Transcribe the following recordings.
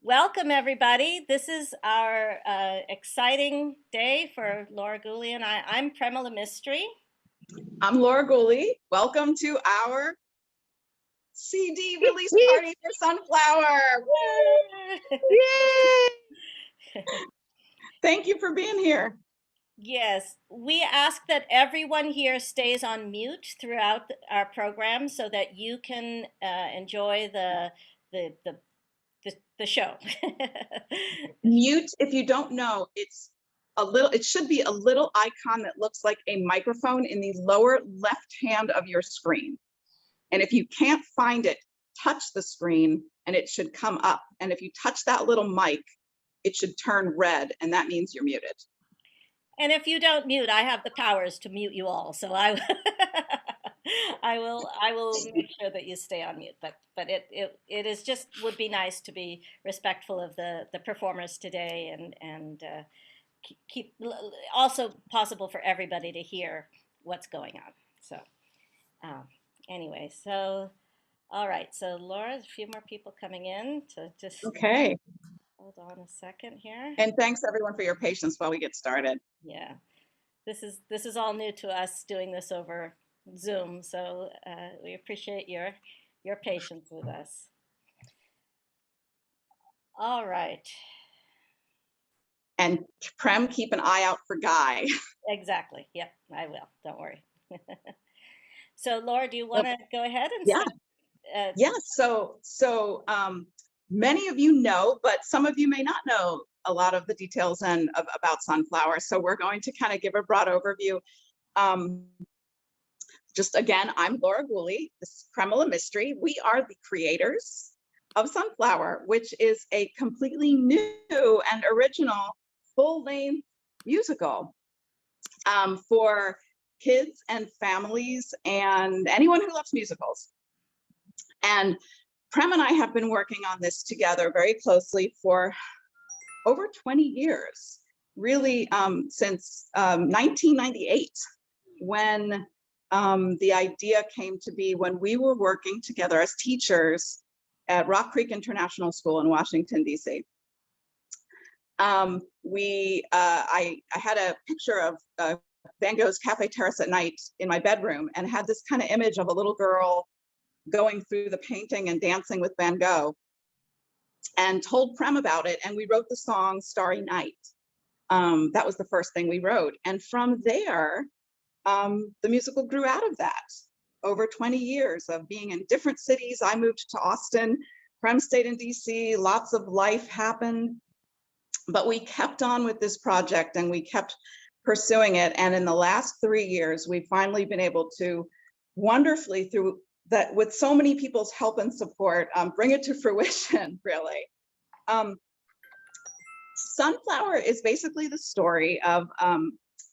Welcome, everybody. This is our exciting day for Laura Gooley and I. I'm Premila Mystery. I'm Laura Gooley. Welcome to our CD release party for Sunflower. Yay! Thank you for being here. Yes, we ask that everyone here stays on mute throughout our program so that you can enjoy the, the, the show. Mute, if you don't know, it should be a little icon that looks like a microphone in the lower left hand of your screen. And if you can't find it, touch the screen and it should come up. And if you touch that little mic, it should turn red, and that means you're muted. And if you don't mute, I have the powers to mute you all. So I will make sure that you stay on mute. But it is just would be nice to be respectful of the performers today and keep also possible for everybody to hear what's going on. So anyway, so all right. So Laura, a few more people coming in to just Okay. hold on a second here. And thanks everyone for your patience while we get started. Yeah, this is all new to us doing this over Zoom, so we appreciate your patience with us. All right. And Prem, keep an eye out for Guy. Exactly. Yep, I will. Don't worry. So Laura, do you want to go ahead and start? Yeah. So many of you know, but some of you may not know a lot of the details about Sunflower. So we're going to kind of give a broad overview. Just again, I'm Laura Gooley. This is Premila Mystery. We are the creators of Sunflower, which is a completely new and original full-length musical for kids and families and anyone who loves musicals. And Prem and I have been working on this together very closely for over 20 years, really since 1998, when the idea came to be when we were working together as teachers at Rock Creek International School in Washington, D.C. I had a picture of Van Gogh's Cafe Terrace at Night in my bedroom and had this kind of image of a little girl going through the painting and dancing with Van Gogh, and told Prem about it, and we wrote the song Starry Night. That was the first thing we wrote, and from there the musical grew out of that. Over 20 years of being in different cities. I moved to Austin, Prem stayed in DC, lots of life happened, but we kept on with this project and we kept pursuing it, and in the last 3 years we've finally been able to wonderfully, through that, with so many people's help and support, bring it to fruition, really. Sunflower is basically the story of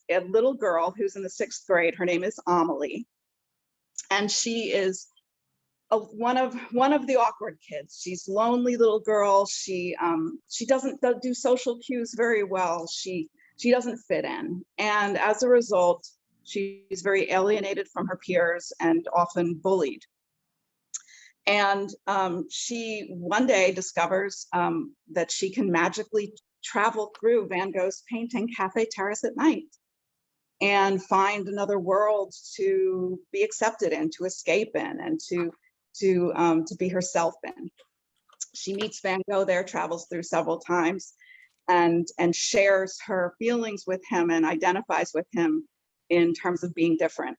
a little girl who's in the 6th grade. Her name is Amelie, and she is one of the awkward kids. She's a lonely little girl. She doesn't do social cues very well. She doesn't fit in, and as a result, she's very alienated from her peers and often bullied. And she one day discovers that she can magically travel through Van Gogh's painting Cafe Terrace at Night and find another world to be accepted in, to escape in, and to be herself in. She meets Van Gogh there, travels through several times, and shares her feelings with him and identifies with him in terms of being different.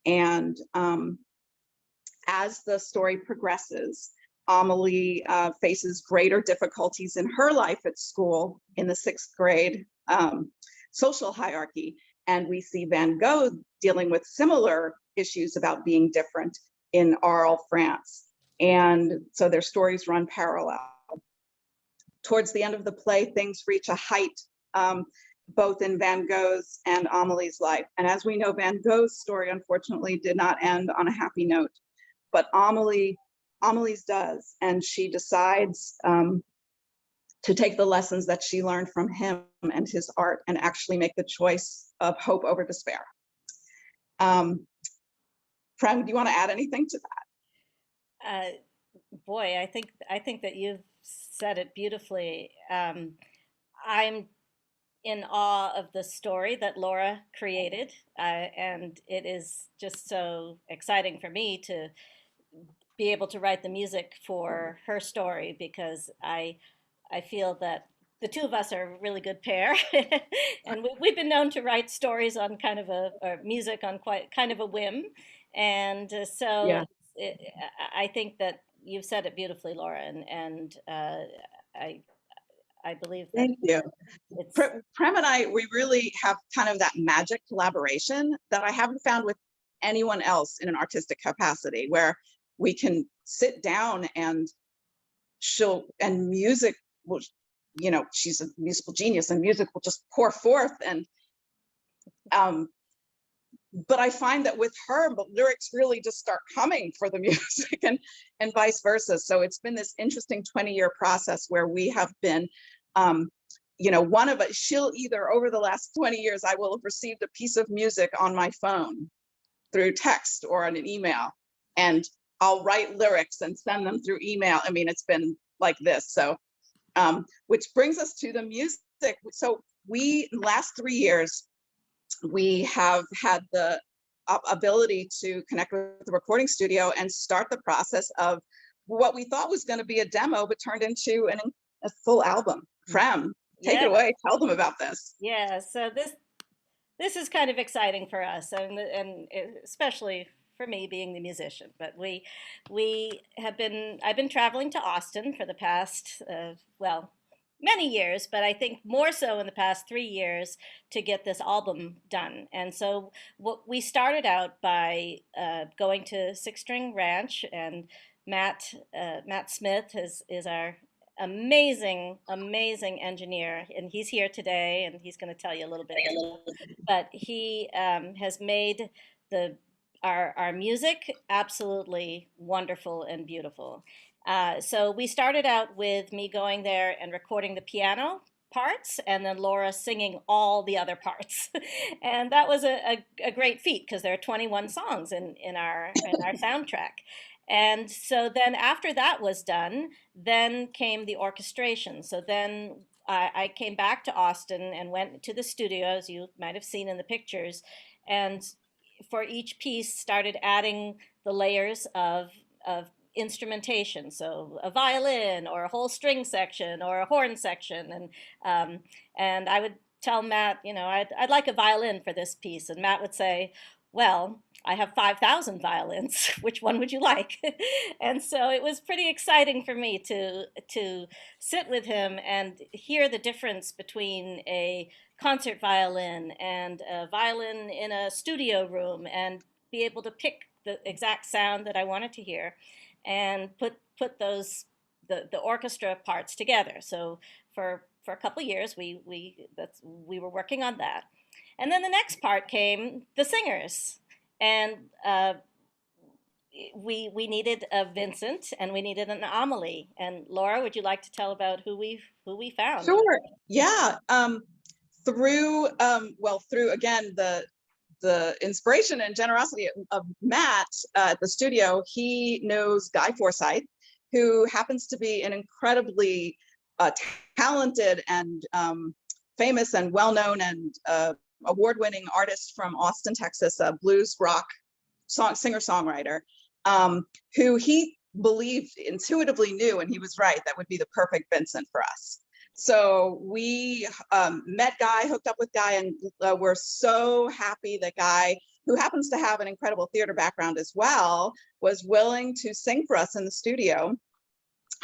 And as the story progresses, Amelie faces greater difficulties in her life at school in the 6th grade social hierarchy. And we see Van Gogh dealing with similar issues about being different in Arles, France. And so their stories run parallel. Towards the end of the play, things reach a height, both in Van Gogh's and Amelie's life. And as we know, Van Gogh's story, unfortunately, did not end on a happy note, but Amelie's does. And she decides to take the lessons that she learned from him and his art and actually make the choice of hope over despair. Prem, do you want to add anything to that? Boy, I think that you've said it beautifully. I'm in awe of the story that Laura created, and it is just so exciting for me to be able to write the music for her story because I feel that the two of us are a really good pair, and we've been known to write stories on kind of a or music on quite kind of a whim, and so Yeah, I think that you've said it beautifully, Laura, and I I believe that thank you. it's Prem and I, we really have kind of that magic collaboration that I haven't found with anyone else in an artistic capacity, where we can sit down and music will, she's a musical genius and music will just pour forth. And um, but I find that with her, the lyrics really just start coming for the music, and vice versa. So it's been this interesting 20-year process where we have been, um, one of us, she'll either over the last 20 years, I will have received a piece of music on my phone through text or on an email, and I'll write lyrics and send them through email. I mean, it's been like this. So, which brings us to the music. So we, in the last 3 years, we have had the ability to connect with the recording studio and start the process of what we thought was going to be a demo, but turned into a full album. Prem, take yeah, it away. Tell them about this. yeah. So this is kind of exciting for us, and especially for me being the musician. But we have been I've been traveling to Austin for the past well, many years, but I think more so in the past 3 years to get this album done. And so what we started out by going to Six String Ranch, and Matt Smith is our amazing engineer, and he's here today, and he's going to tell you a little bit too, but he has made the our music absolutely wonderful and beautiful. So we started out with me going there and recording the piano parts, and then Laura singing all the other parts, and that was a great feat because there are 21 songs in our soundtrack. And so then after that was done, then came the orchestration. So then I came back to Austin and went to the studio, as you might have seen in the pictures, and for each piece started adding the layers of instrumentation. So a violin or a whole string section or a horn section, and I would tell Matt, I'd like a violin for this piece, and Matt would say, well, I have 5,000 violins. Which one would you like? And so it was pretty exciting for me to sit with him and hear the difference between a concert violin and a violin in a studio room, and be able to pick the exact sound that I wanted to hear and put those the orchestra parts together. So for a couple of years we were working on that. And then the next part came the singers. And we needed a Vincent and we needed an Amelie. And Laura, would you like to tell about who we found? Sure. Yeah. Through again the inspiration and generosity of Matt at the studio, he knows Guy Forsyth, who happens to be an incredibly talented and famous and well-known and award-winning artist from Austin, Texas, a blues rock singer-songwriter, who he believed intuitively knew, and he was right, that would be the perfect Vincent for us. So we met Guy, hooked up with Guy, and we're so happy that Guy, who happens to have an incredible theater background as well, was willing to sing for us in the studio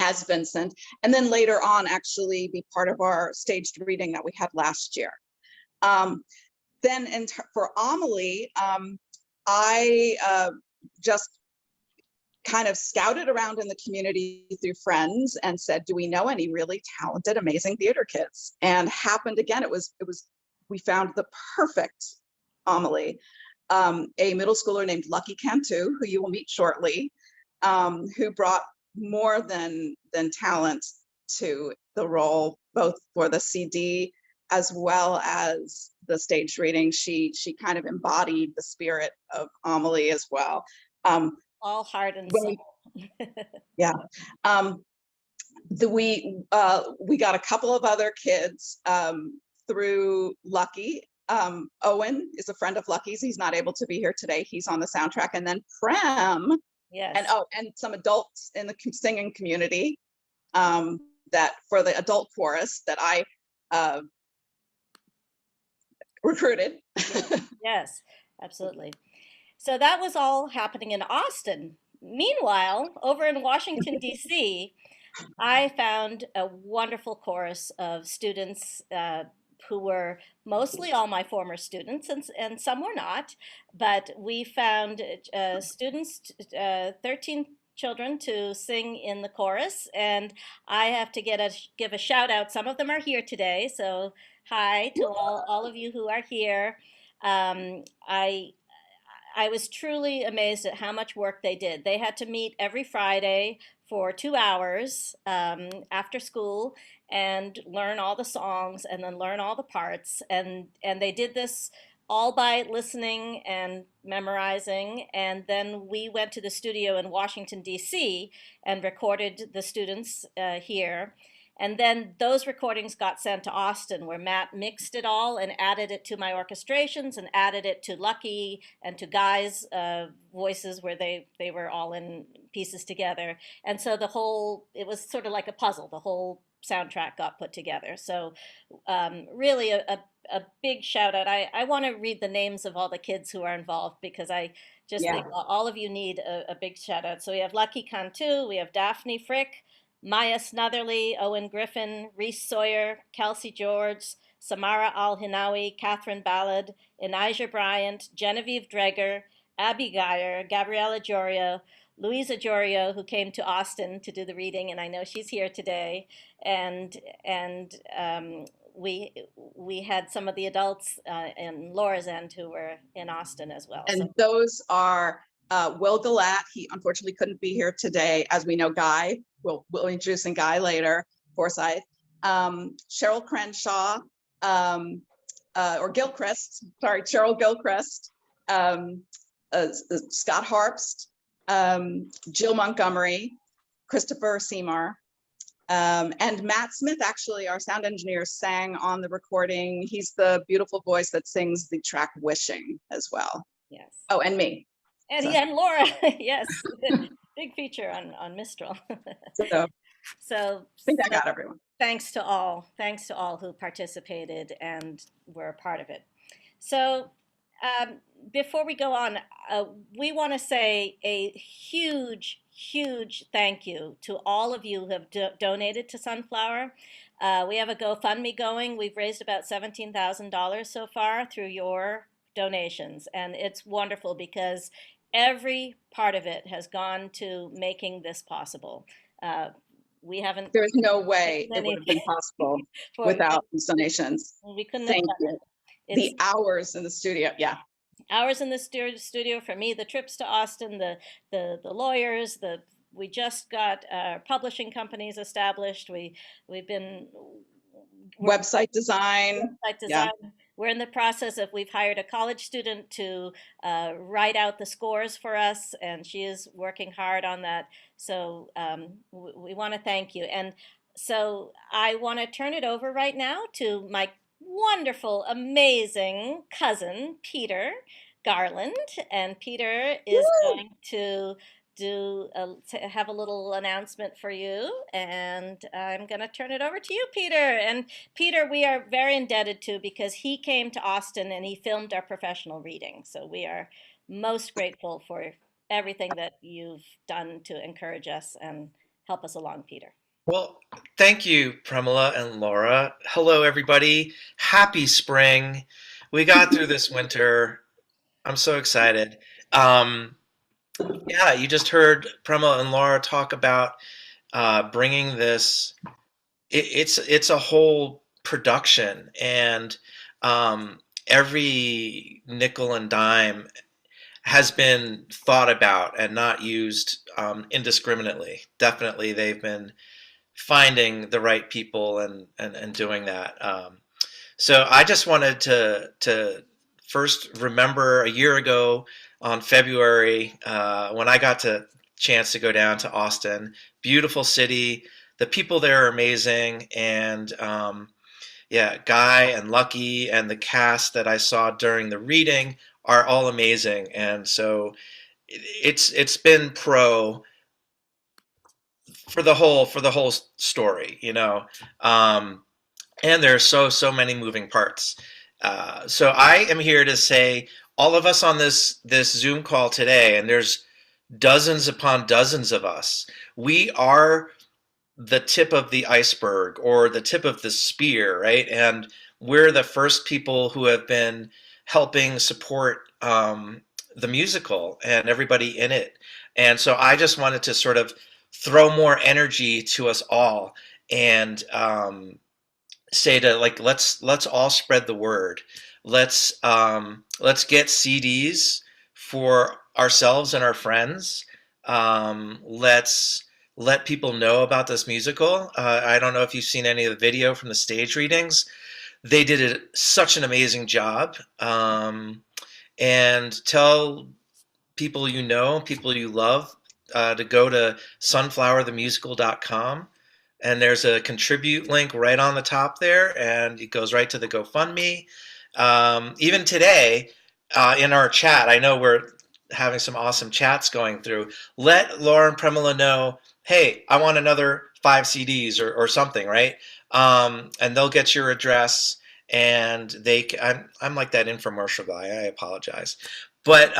as Vincent, and then later on actually be part of our staged reading that we had last year. Then for Amelie, I just kind of scouted around in the community through friends and said, do we know any really talented, amazing theater kids? And happened again, we found the perfect Amelie, a middle schooler named Lucky Cantu, who you will meet shortly, who brought more than talent to the role, both for the CD as well as the stage reading. She kind of embodied the spirit of Amelie as well. All heart and When soul. we Yeah. Um, we got a couple of other kids through Lucky. Owen is a friend of Lucky's. He's not able to be here today. He's on the soundtrack. And then Prem and Yes. and some adults in the singing community that for the adult chorus that I uh, recruited. Yes, absolutely. So that was all happening in Austin. Meanwhile, over in Washington, D.C., I found a wonderful chorus of students who were mostly all my former students, and some were not. But we found students, 13 children, to sing in the chorus. And I have to give a shout out. Some of them are here today. So, hi to all of you who are here. Um, I I was truly amazed at how much work they did. They had to meet every Friday for 2 hours after school and learn all the songs and then learn all the parts. And they did this all by listening and memorizing. And then we went to the studio in Washington, D.C. and recorded the students here. And then those recordings got sent to Austin, where Matt mixed it all and added it to my orchestrations and added it to Lucky and to Guy's voices, where they were all in pieces together. And so it was sort of like a puzzle. The whole soundtrack got put together. So really a big shout out. I want to read the names of all the kids who are involved, because I just Yeah. think all of you need a big shout out. So we have Lucky Cantu, we have Daphne Frick, Maya Snotherly, Owen Griffin, Reese Sawyer, Kelsey George, Samara Al Hinawi, Catherine Ballard, Enijah Bryant, Genevieve Dreger, Abby Geyer, Gabriella Jorio, Louisa Jorio, who came to Austin to do the reading, and I know she's here today, and we had some of the adults in Laura's End who were in Austin as well. And So those are Will Galat. He unfortunately couldn't be here today. As we know, Guy, we'll introduce Guy later, Forsyth. Cheryl Crenshaw, or Gilchrist, sorry, Cheryl Gilchrist, Scott Harpst, Jill Montgomery, Christopher Seymour, and Matt Smith, actually, our sound engineer, sang on the recording. He's the beautiful voice that sings the track Wishing as well. yes. Oh, and me. And So, yeah, and Laura, yes, big feature on Mistral. so I So, think I so got everyone. thanks to all who participated and were a part of it. So, um, before we go on, we want to say a huge thank you to all of you who have donated to Sunflower. We have a GoFundMe going. We've raised about $17,000 so far through your donations, and it's wonderful because every part of it has gone to making this possible. Uh, we haven't There's no way taken it would have been anything possible for without these donations. we couldn't have Thank done you. it. It's The hours in the studio. Yeah. hours in the studio for me, the trips to Austin, the lawyers, we just got publishing companies established. We've been Website design. website Yeah. design. We're in the process of, we've hired a college student to write out the scores for us, and she is working hard on that. So we want to thank you. And so I want to turn it over right now to my wonderful, amazing cousin, Peter Garland. And Peter is Woo! going to to have a little announcement for you, and I'm going to turn it over to you, Peter. And Peter, we are very indebted to, because he came to Austin and he filmed our professional reading. So we are most grateful for everything that you've done to encourage us and help us along, Peter. Well, thank you, Premila and Laura. Hello, everybody. Happy spring. We got through this winter. I'm so excited. Um, yeah, you just heard Premila and Laura talk about bringing this. It's a whole production, and every nickel and dime has been thought about and not used indiscriminately. Definitely, they've been finding the right people and doing that. So I just wanted to first remember a year ago on February when I got to chance to go down to Austin. Beautiful city. The people there are amazing. And yeah, Guy and Lucky and the cast that I saw during the reading are all amazing. And so it's been pro for the whole story, you know. Um, and there are so many moving parts. So I am here to say all of us on this Zoom call today, and there's dozens upon dozens of us. We are the tip of the iceberg or the tip of the spear, right? And we're the first people who have been helping support the musical and everybody in it. And so I just wanted to sort of throw more energy to us all and say to like let's all spread the word. Let's get CDs for ourselves and our friends. Let's let people know about this musical. I don't know if you've seen any of the video from the stage readings. They did such an amazing job. And tell people you know, people you love, to go to sunflowerthemusical.com, and there's a contribute link right on the top there, and it goes right to the GoFundMe. Even today, in our chat, I know we're having some awesome chats going through. Let Laura and Premila know, hey, I want another 5 CDs or something, right? And they'll get your address, and I'm like that infomercial guy. I apologize, but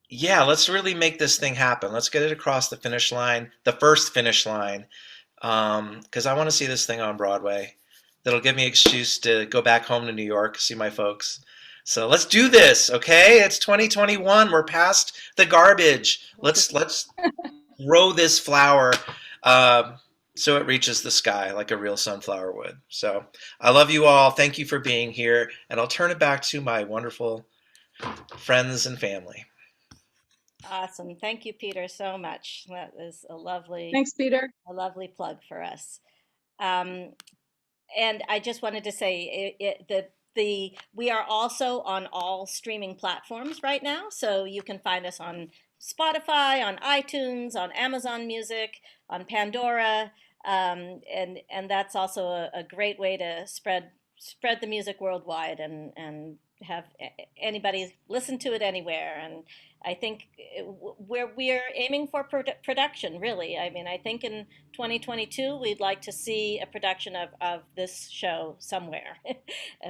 yeah, let's really make this thing happen. Let's get it across the finish line, the first finish line, because I want to see this thing on Broadway. That'll give me an excuse to go back home to New York, see my folks. So let's do this, okay? It's 2021. We're past the garbage. Let's grow this flower so it reaches the sky like a real sunflower would. So I love you all. Thank you for being here, and I'll turn it back to my wonderful friends and family. Awesome. Thank you, Peter, so much. That is Thanks, Peter. a lovely plug for us. And I just wanted to say we are also on all streaming platforms right now, so you can find us on Spotify, on iTunes, on Amazon Music, on Pandora, and that's also a great way to spread the music worldwide and have anybody listen to it anywhere. And I think we're aiming for production, really. I mean, I think in 2022 we'd like to see a production of this show somewhere,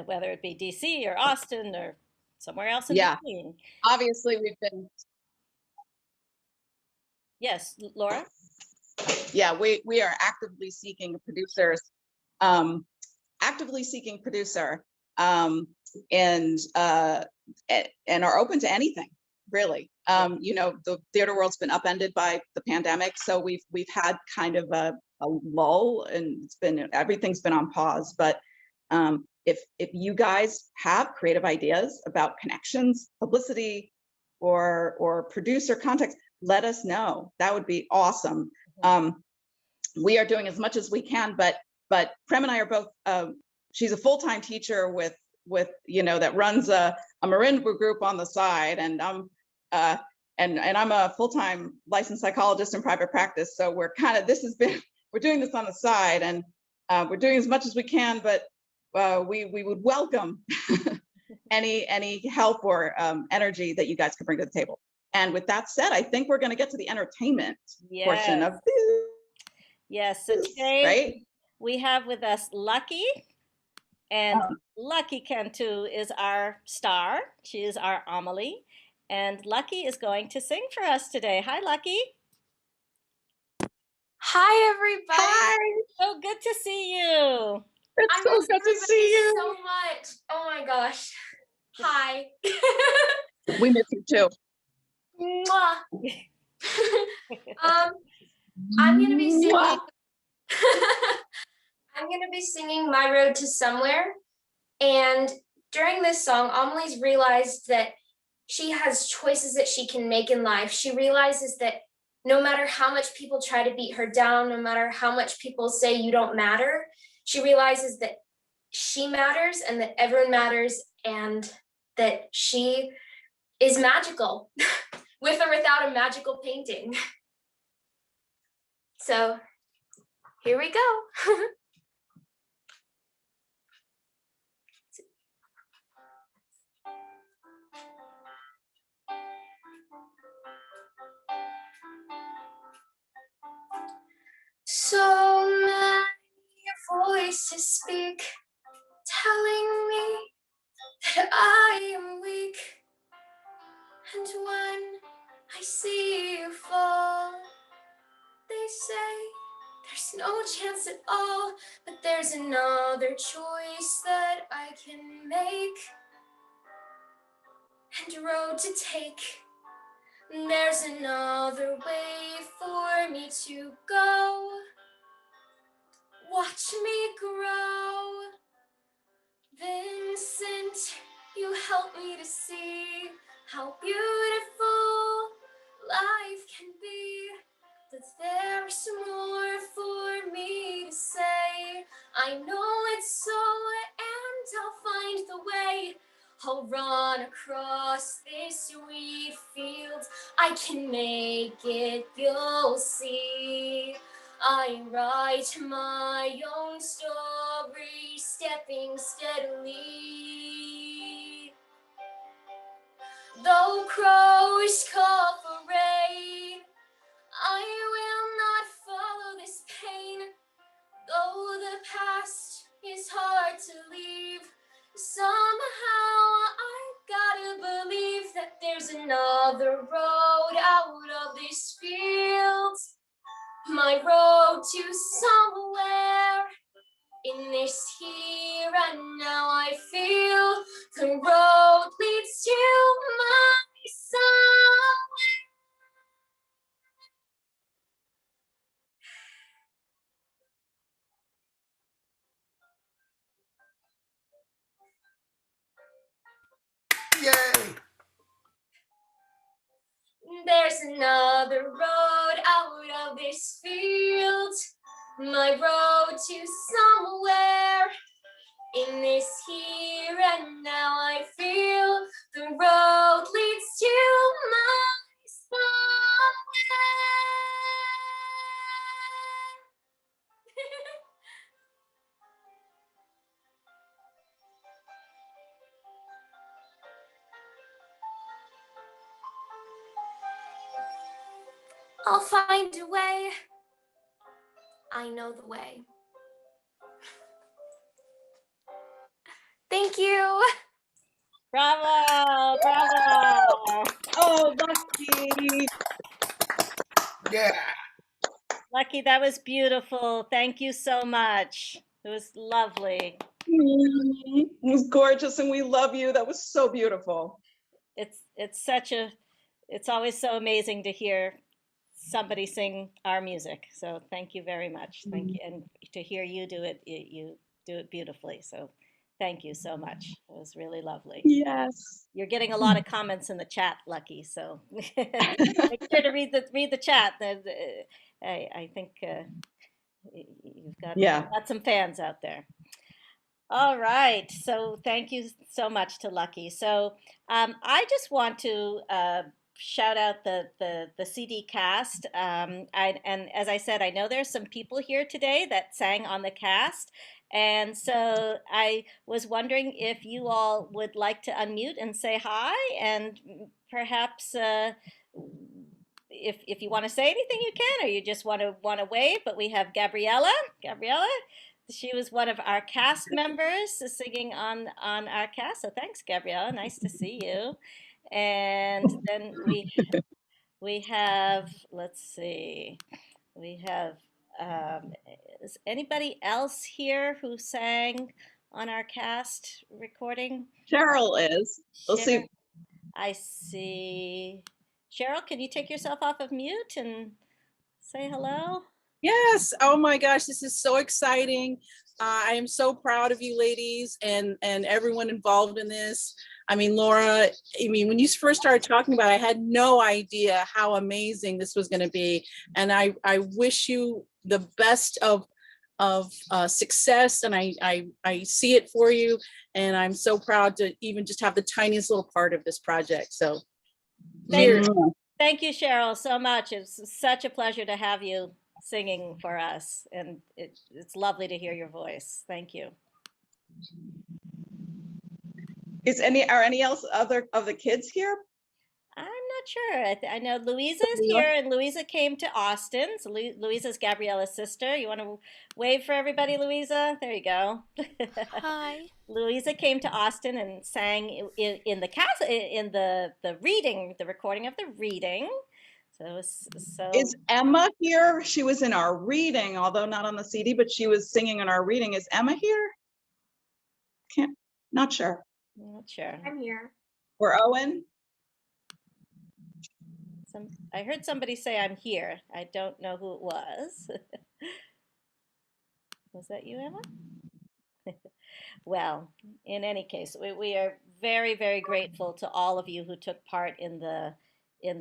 whether it be DC or Austin or somewhere else in Yeah, between. obviously we've been, Yes, Laura? yeah, we are actively seeking producers, actively seeking producer, and are open to anything, really. You know, the theater world's been upended by the pandemic, so we've had kind of a lull, and everything's been on pause. But if you guys have creative ideas about connections, publicity, or producer contacts, let us know. That would be awesome. We are doing as much as we can, but Prem and I are both. She's a full-time teacher with you know, that runs a marimba group on the side, and I'm a full-time licensed psychologist in private practice. So we're kind of we're doing this on the side, and we're doing as much as we can, but we would welcome any help or energy that you guys could bring to the table. And with that said, I think we're going to get to the entertainment portion of this. Yes, so today Right? we have with us Lucky, and Lucky Cantu is our star. She is our Amelie, and Lucky is going to sing for us today. Hi, Lucky. Hi, everybody. Hi. So good to see you. It's so good to see you. So much. Oh my gosh. Hi. We miss you too. Mwah. I'm gonna be singing. Mwah. I'm gonna be singing "My Road to Somewhere," and during this song, Amelie's realized that she has choices that she can make in life. She realizes that no matter how much people try to beat her down, no matter how much people say you don't matter, she realizes that she matters and that everyone matters and that she is magical. with or without a magical painting. So here we go. So many voices speak, telling me that I am weak. And when I see you fall, they say there's no chance at all, but there's another choice that I can make and a road to take. There's another way for me to go. Watch me grow. Vincent, you help me to see how beautiful life can be. That there's more for me to say. I know it's so, and I'll find the way. I'll run across this wheat field. I can make it, you'll see. I write my own story, stepping steadily. Though crows call for rain, I will not follow this pain. Though the past is hard to leave, somehow I gotta believe that there's another road out of this field. My road to somewhere in this here and now. I feel the road leads to my somewhere. Yay! There's another road out of this field. My road to somewhere in this here and now. I feel the road leads to my somewhere. I'll find a way. I know the way. Thank you. Bravo, bravo. Oh, Lucky. Yeah. Lucky, that was beautiful. Thank you so much. It was lovely. It was gorgeous, and we love you. That was so beautiful. It's such a it's always so amazing to hear somebody sing our music. So thank you very much. Thank you. And to hear you do it, you do it beautifully. So thank you so much. It was really lovely. Yes. You're getting a lot of comments in the chat, Lucky. So make sure to read the chat. I think you've Yeah. got some fans out there. All right. So thank you so much to Lucky. So I just want to shout out the CD cast. And as I said, I know there's some people here today that sang on the cast. And so I was wondering if you all would like to unmute and say hi, and perhaps if you want to say anything, you can, or you just want to wave. But we have Gabriella. Gabriella, she was one of our cast members singing on our cast. So thanks, Gabriella. Nice to see you. And then we have, let's see, we have is anybody else here who sang on our cast recording? Cheryl is. We'll Cheryl, see. I see. Cheryl, can you take yourself off of mute and say hello? Yes. Oh my gosh, this is so exciting. I am so proud of you ladies and everyone involved in this. I mean, Laura, I mean, when you first started talking about it, I had no idea how amazing this was going to be. And I wish you the best of success. And I see it for you. And I'm so proud to even just have the tiniest little part of this project. So Thank cheers. you. Thank you, Cheryl, so much. It's such a pleasure to have you singing for us, and it's lovely to hear your voice. Thank you. Are any else other of the kids here? I'm not sure. I know Louisa's Leah? here, and Louisa came to Austin. So Louisa's Gabriella's sister. You want to wave for everybody, Louisa? There you go. Hi. Louisa came to Austin and sang in the cast in the reading, the recording of the reading. So it was so. Is Emma here? She was in our reading, although not on the CD, but she was singing in our reading. Is Emma here? Not sure. Not sure. I'm here. Or Owen? I heard somebody say I'm here. I don't know who it was. Was that you, Emma? Well, in any case, we are very, very grateful to all of you who took part in the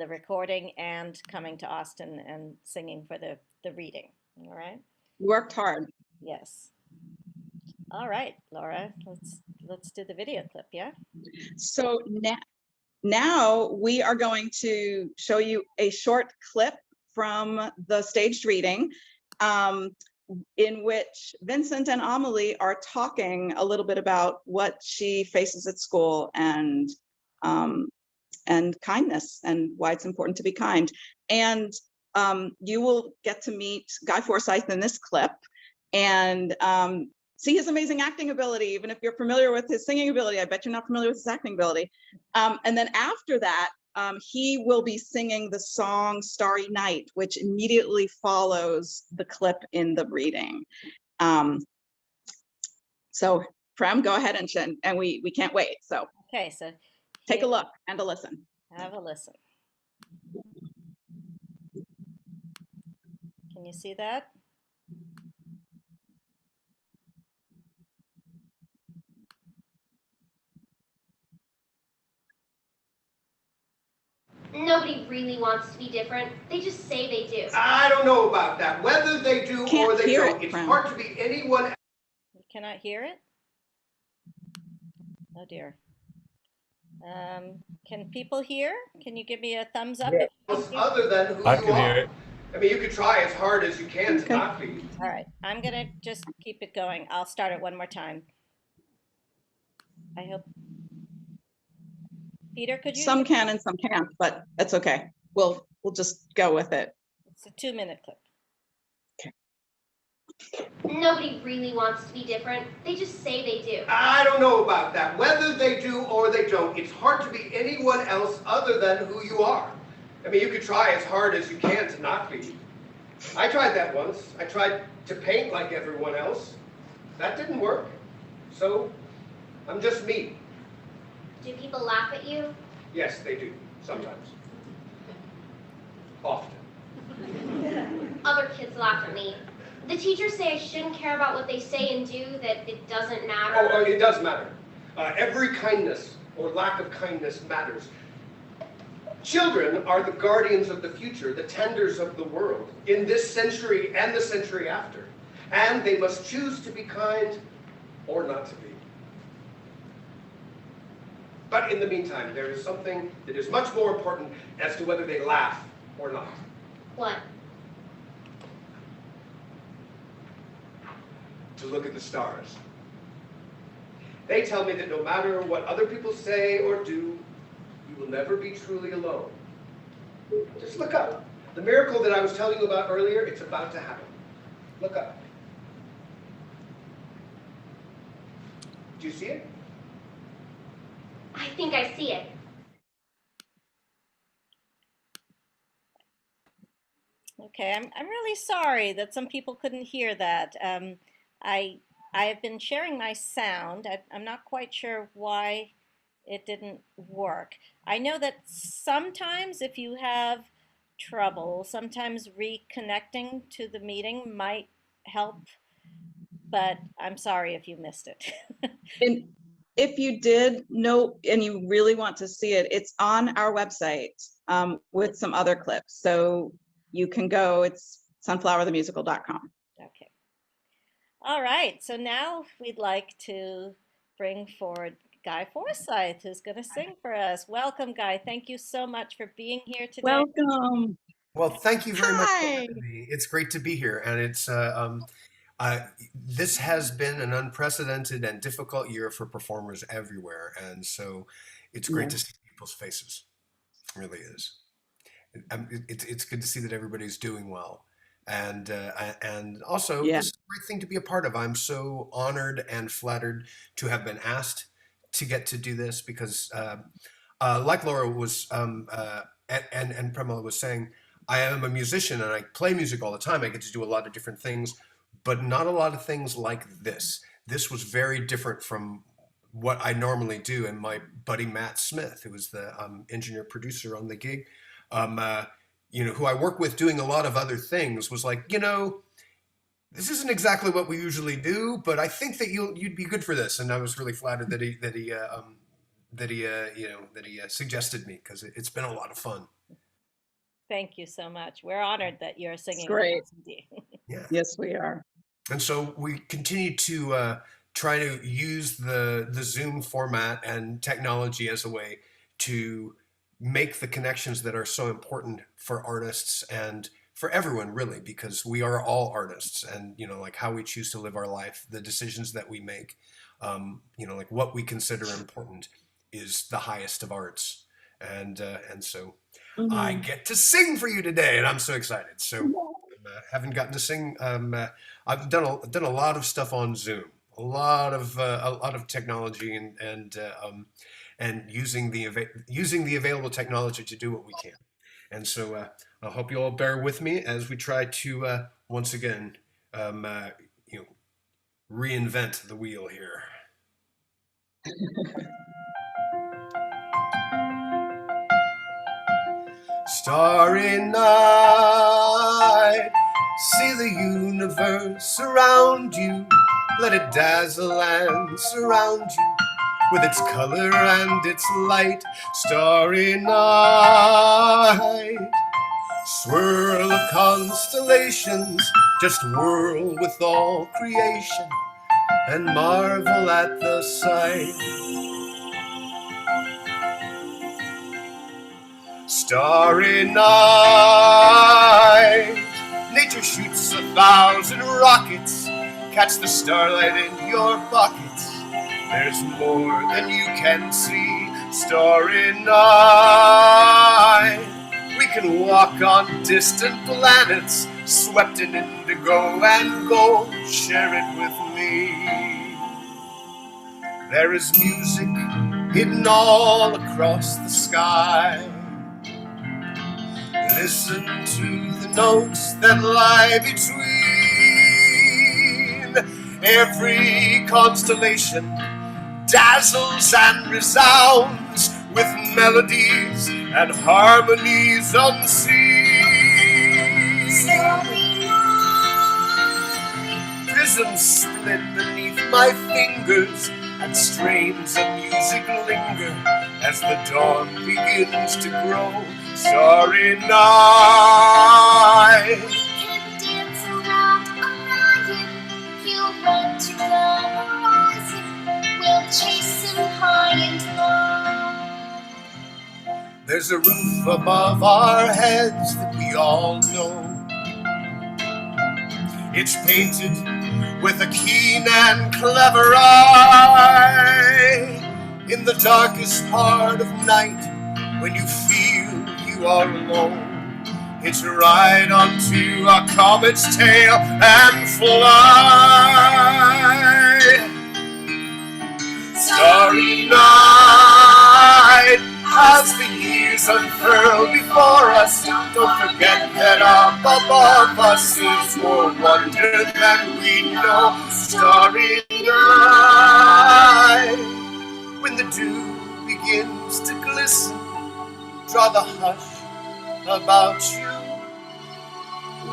recording and coming to Austin and singing for the reading. All right. Worked hard. Yes. All right, Laura, let's do the video clip, yeah? So now we are going to show you a short clip from the staged reading, in which Vincent and Amelie are talking a little bit about what she faces at school and kindness and why it's important to be kind. And you will get to meet Guy Forsyth in this clip and see his amazing acting ability. Even if you're familiar with his singing ability, I bet you're not familiar with his acting ability. And then after that, he will be singing the song Starry Night, which immediately follows the clip in the reading. So Prem, go ahead and we can't wait. So Okay, so take a look and a listen. have a listen. Can you see that? Nobody really wants to be different. They just say they do. I don't know about that. Whether they do Can't or they hear don't, it, it's Fran. hard to be anyone else. You cannot hear it? Oh dear. Can people hear? Can you give me a thumbs up? If you can hear? Other than who I you can are. hear it. I mean, you could try as hard as you can to Okay. not be. All right, I'm gonna just keep it going. I'll start it one more time. I hope. Peter, could you? Some can and some can't, but that's okay. We'll just go with it. It's a 2-minute clip. Nobody really wants to be different. They just say they do. I don't know about that. Whether they do or they don't, it's hard to be anyone else other than who you are. I mean, you could try as hard as you can to not be. I tried that once. I tried to paint like everyone else. That didn't work. So, I'm just me. Do people laugh at you? Yes, they do. Sometimes. Often. Other kids laugh at me. The teachers say I shouldn't care about what they say and do, that it doesn't matter. Oh, it does matter. Every kindness or lack of kindness matters. Children are the guardians of the future, the tenders of the world, in this century and the century after. And they must choose to be kind or not to be. But in the meantime, there is something that is much more important as to whether they laugh or not. What? To look at the stars. They tell me that no matter what other people say or do, you will never be truly alone. Just look up. The miracle that I was telling you about earlier, it's about to happen. Look up. Do you see it? I think I see it. Okay, I'm really sorry that some people couldn't hear that. I have been sharing my sound. I'm not quite sure why it didn't work. I know that sometimes if you have trouble, sometimes reconnecting to the meeting might help, but I'm sorry if you missed it. And if you did know and you really want to see it, it's on our website with some other clips. So you can go, it's sunflowerthemusical.com. Okay. All right, so now we'd like to bring forward Guy Forsyth, who's going to sing for us. Welcome, Guy. Thank you so much for being here today. Welcome. Well, thank you very much for Hi. having me. It's great to be here, and this has been an unprecedented and difficult year for performers everywhere, and so it's great to see people's faces. It really is. It's good to see that everybody's doing well, and also Yeah. this is a great thing to be a part of. I'm so honored and flattered to have been asked to get to do this because, like Laura was and Premila was saying, I am a musician and I play music all the time. I get to do a lot of different things, but not a lot of things like this. This was very different from what I normally do. And my buddy Matt Smith, who was the engineer producer on the gig, who I work with doing a lot of other things, was like, this isn't exactly what we usually do, but I think that you'd be good for this. And I was really flattered that he suggested me, because it's been a lot of fun. Thank you so much. We're honored that you're singing. Great. Yeah. Yes, we are. And so we continue to try to use the Zoom format and technology as a way to make the connections that are so important for artists and for everyone, really, because we are all artists, and like how we choose to live our life, the decisions that we make, like what we consider important is the highest of arts, and so I get to sing for you today, and I'm so excited. So haven't gotten to sing. I've done a lot of stuff on Zoom, a lot of technology, and using the available technology to do what we can. And so I hope you all bear with me as we try to once again reinvent the wheel here. Starry night, see the universe around you. Let it dazzle and surround you with its color and its light. Starry night, swirl of constellations, just whirl with all creation and marvel at the sight. Starry night, nature shoots 1,000 rockets, catch the starlight in your pockets. There's more than you can see. Starry night, we can walk on distant planets, swept in indigo and gold. Share it with me. There is music hidden all across the sky. Listen to the notes that lie between. Every constellation dazzles and resounds with melodies and harmonies unseen. Prisms split beneath my fingers, and strains of music linger as the dawn begins to grow. Starry night, we can dance around Orion. He'll run to the horizon. We'll chase him high and low. there's a roof above our heads that we all know. It's painted with a keen and clever eye. In the darkest part of night, when you feel you are alone, hitch a ride onto a comet's tail and fly. Starry night, as the years unfurl before us, don't forget that up above us is more wonder than we know. Starry night, when the dew begins to glisten, draw the hush about you.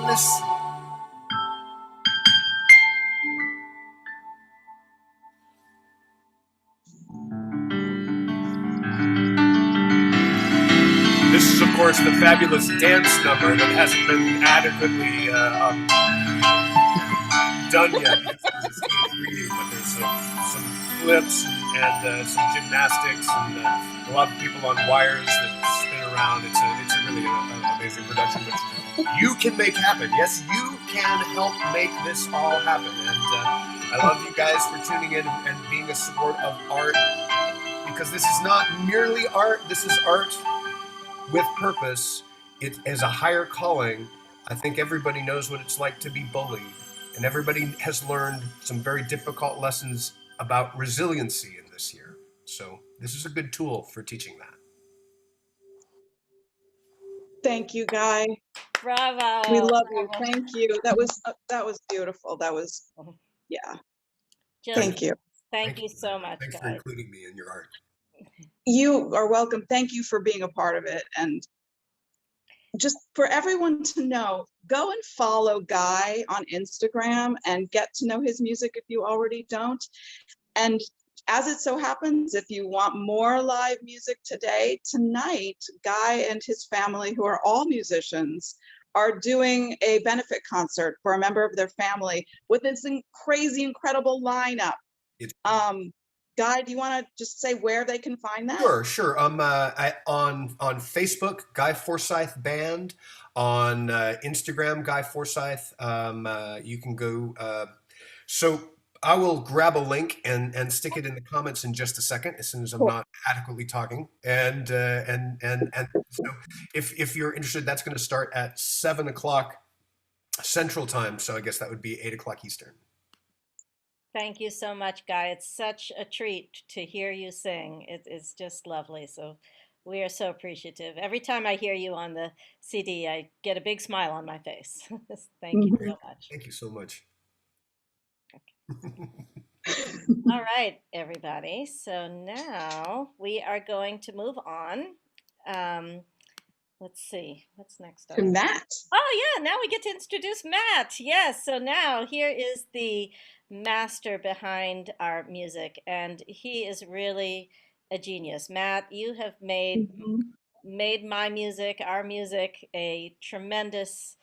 Listen. This is, of course, the fabulous dance number that hasn't been adequately done yet. reading, but there's some flips and some gymnastics and a lot of people on wires that spin around. It's a really amazing production, which you can make happen. Yes, you can help make this all happen. And I love you guys for tuning in and being a support of art, because this is not merely art. This is art with purpose. It is a higher calling. I think everybody knows what it's like to be bullied, and everybody has learned some very difficult lessons about resiliency in this year. So this is a good tool for teaching that. Thank you, Guy. Bravo. We love you. Bravo. Thank you. That was beautiful. That was, yeah. Just Thank you. Thank you so much, Thanks for guys. including me in your art. You are welcome. Thank you for being a part of it. And just for everyone to know, go and follow Guy on Instagram and get to know his music if you already don't. And as it so happens, if you want more live music tonight, Guy and his family, who are all musicians, are doing a benefit concert for a member of their family with this crazy, incredible lineup. Guy, do you want to just say where they can find that? Sure. On Facebook, Guy Forsyth Band. On Instagram, Guy Forsyth. You can go. So I will grab a link and stick it in the comments in just a second, as soon as I'm not adequately talking. And so if you're interested, that's going to start at 7 o'clock Central Time. So I guess that would be 8 o'clock Eastern. Thank you so much, Guy. It's such a treat to hear you sing. It's just lovely. So we are so appreciative. Every time I hear you on the CD, I get a big smile on my face. Thank you so much. Thank you so much. All right, everybody. So now we are going to move on. Let's see, what's next? To Matt. Oh yeah, now we get to introduce Matt. Yes, so now here is the master behind our music, and he is really a genius. Matt, you have made my music, our music, a tremendous,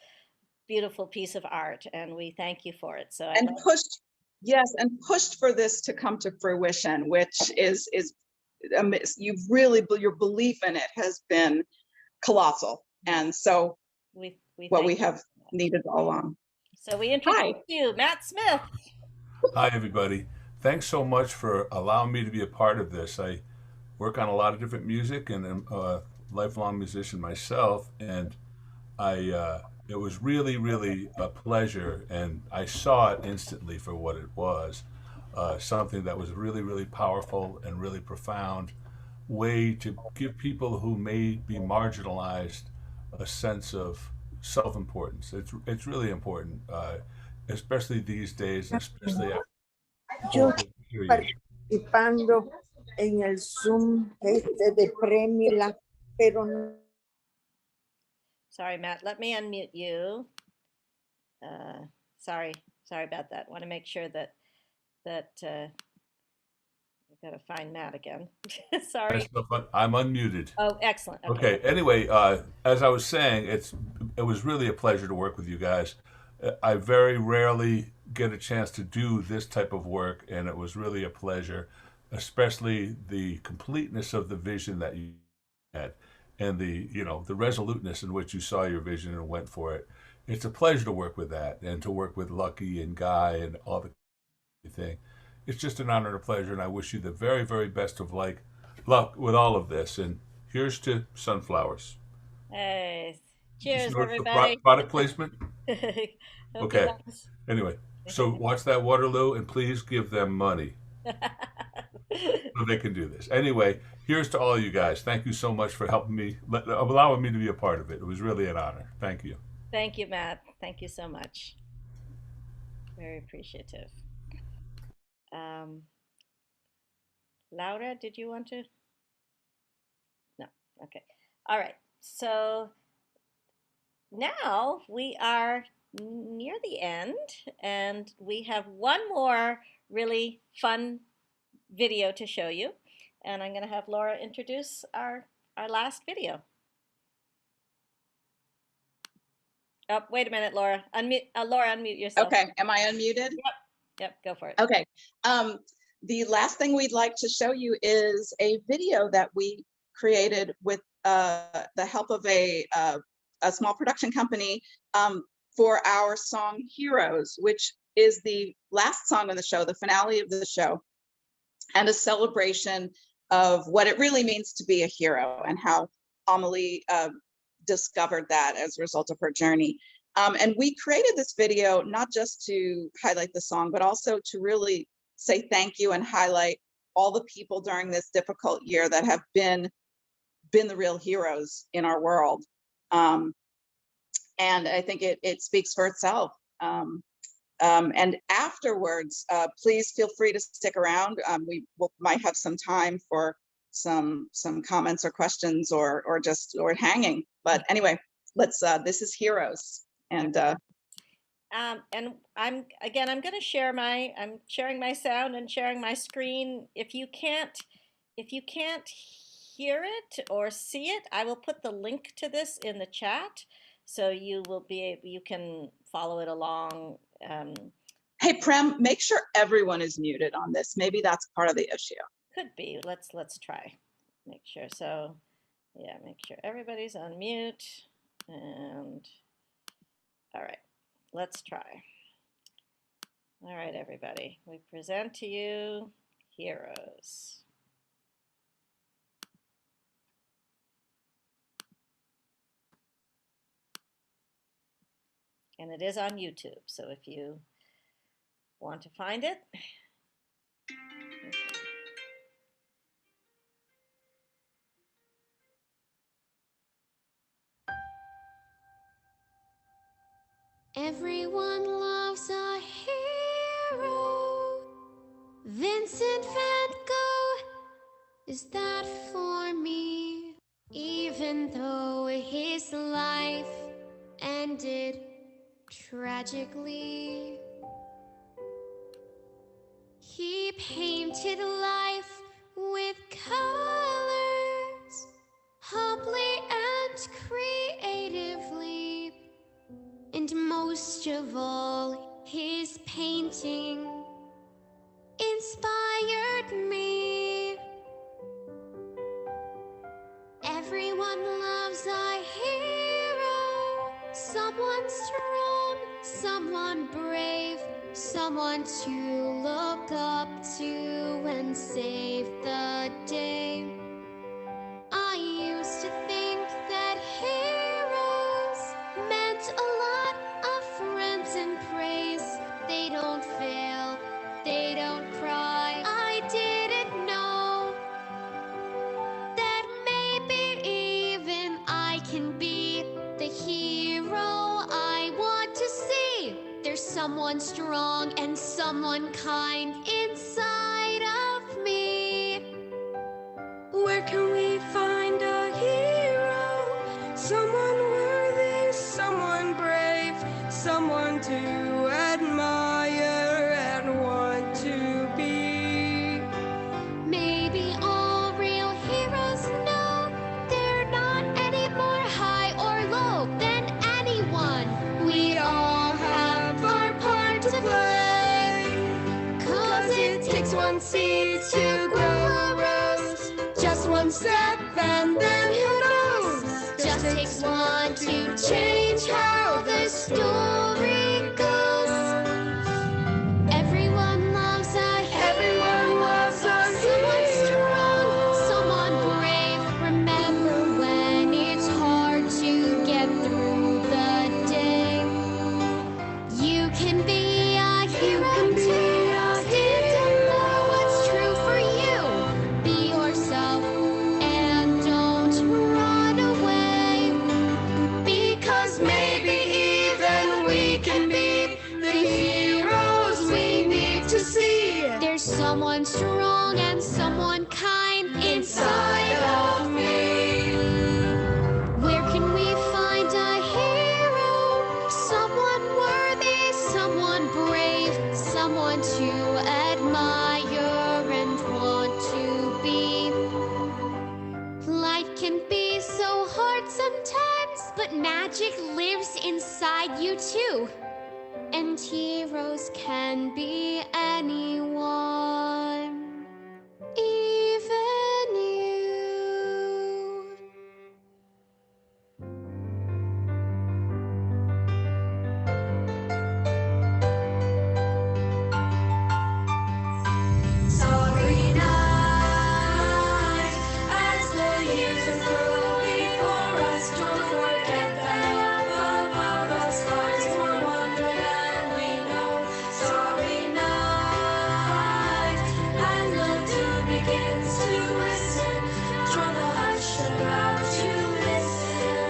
beautiful piece of art, and we thank you for it. So pushed for this to come to fruition, which is you've really, your belief in it has been colossal, and so we have needed all along. So we introduce you, Matt Smith. Hi, everybody. Thanks so much for allowing me to be a part of this. I work on a lot of different music and am a lifelong musician myself, and it was really, really a pleasure, and I saw it instantly for what it was, something that was really, really powerful and really profound way to give people who may be marginalized a sense of self-importance. It's really important, especially these days, especially after. Yo participando en el Zoom de Premila, pero no. Sorry, Matt, let me unmute you. Sorry about that. Want to make sure that we've got to find Matt again. Sorry. I'm unmuted. Oh, excellent. Okay. Anyway, as I was saying, it was really a pleasure to work with you guys. I very rarely get a chance to do this type of work, and it was really a pleasure, especially the completeness of the vision that you had, and the resoluteness in which you saw your vision and went for it. It's a pleasure to work with that, and to work with Lucky and Guy and all the thing. It's just an honor and a pleasure, and I wish you the very, very best of luck with all of this. And here's to Sunflowers. Hey, cheers, everybody. Product placement. Okay. Nice. Anyway, so watch that Waterloo, and please give them money so they can do this. Anyway, here's to all you guys. Thank you so much for helping me, allowing me to be a part of it. It was really an honor. Thank you. Thank you, Matt. Thank you so much. Very appreciative. Laura, did you want to? No. Okay. All right. So now we are near the end, and we have one more really fun video to show you. And I'm going to have Laura introduce our last video. Oh, wait a minute, Laura. Laura, unmute yourself. Okay. Am I unmuted? Yep. Yep, go for it. Okay. The last thing we'd like to show you is a video that we created with the help of a small production company for our song Heroes, which is the last song on the show, the finale of the show, and a celebration of what it really means to be a hero and how Amelie discovered that as a result of her journey. And we created this video not just to highlight the song, but also to really say thank you and highlight all the people during this difficult year that have been the real heroes in our world. And I think it speaks for itself. And afterwards, please feel free to stick around. We might have some time for some comments or questions or hanging. But anyway, let's. This is Heroes, and I'm going to share I'm sharing my sound and sharing my screen. If you can't hear it or see it, I will put the link to this in the chat, so you can follow it along. Hey, Prem, make sure everyone is muted on this. Maybe that's part of the issue. Could be. Let's try. Make sure. So, yeah, make sure everybody's on mute. And all right, let's try. All right, everybody. We present to you Heroes. And it is on YouTube, so if you want to find it. Everyone loves a hero. Vincent van Gogh, is that for me? Even though his life ended tragically, he painted life with colors, humbly and creatively. And most of all, his painting inspired me. Everyone loves a hero, someone strong, someone brave, someone to look up to and save the day. I used to think that heroes meant a lot of friends and praise. They don't fail, they don't cry. I didn't know that maybe even I can be the hero I want to see. There's someone strong and someone kind inside of me. Where can we find a hero? Someone worthy, someone brave, someone to admire and want to be. Maybe all real heroes know they're not any more high or low than anyone. We all have our part to play, 'cause it takes one seed to grow a rose. Just one step and then who knows? Just takes one to change how the story goes. Everyone loves a hero. Someone strong, someone brave. Remember when it's hard to get through the day. You can be a hero too. Stand up for what's true for you. Be yourself and don't run away. Because maybe even we can be the heroes we need to see. There's someone strong and someone kind inside of me. Where can we find a hero? Someone worthy, someone brave, someone to admire and want to be. Life can be so hard sometimes, but magic lives inside you too. and heroes can be anyone, even you. Starry night, as the years unfurl before us, don't forget that up above us lies more wonder than we know. Starry night, and the dew begins to listen, draw the hush about to listen.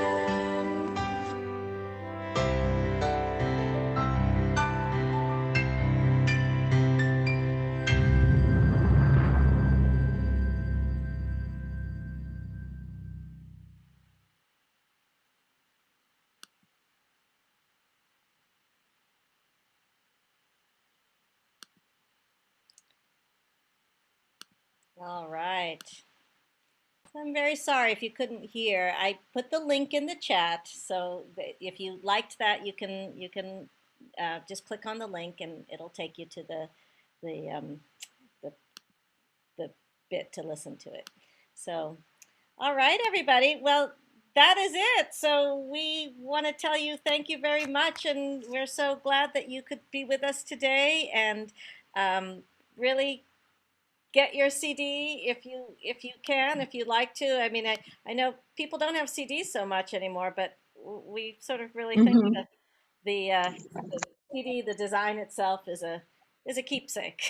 All right. I'm very sorry if you couldn't hear. I put the link in the chat, so if you liked that, you can just click on the link and it'll take you to the the, the bit to listen to it. So, all right, everybody. Well, that is it. So we want to tell you thank you very much, and we're so glad that you could be with us today. And really get your CD if you can, if you'd like to. I mean, I know people don't have CDs so much anymore, but we sort of really think Mhm. that the CD, the design itself, is a keepsake.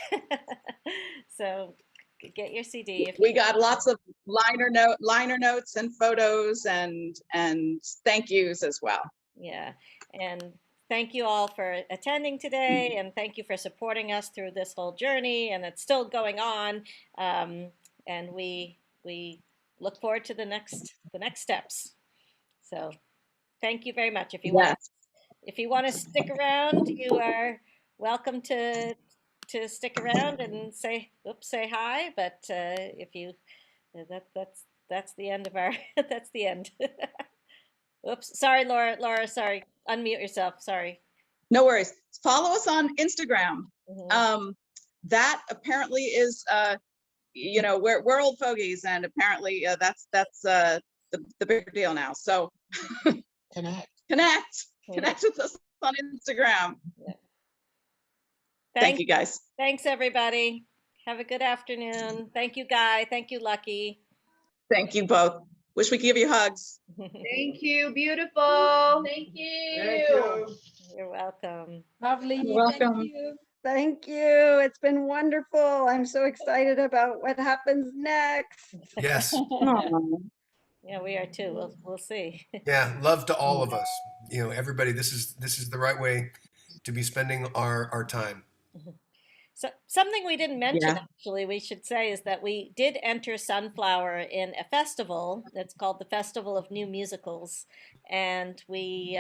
So get your CD if We you. got lots of liner notes and photos and thank yous as well. Yeah, and thank you all for attending today, and thank you for supporting us through this whole journey, and it's still going on. And we look forward to the next steps. So thank you very much. Yes. If you want to stick around, you are welcome to stick around and say hi. But if you that's the end of our that's the end. Oops, sorry, Laura. Laura, sorry. Unmute yourself. Sorry. No worries. Follow us on Instagram. Mhm. That apparently is we're old fogies, and apparently that's the bigger deal now. So Connect. connect with us on Instagram. Yeah. Thank you, guys. Thanks, everybody. Have a good afternoon. Thank you, Guy. Thank you, Lucky. Thank you both. Wish we could give you hugs. Thank you, beautiful. Thank you. Thank you. You're welcome. Lovely. You're welcome. Thank you. Thank you. It's been wonderful. I'm so excited about what happens next. Yes. Aw. Yeah, we are too. We'll see. Yeah. Love to all of us. Everybody, this is the right way to be spending our time. So something we didn't mention, Yeah. actually, we should say, is that we did enter Sunflower in a festival that's called the Festival of New Musicals, and we,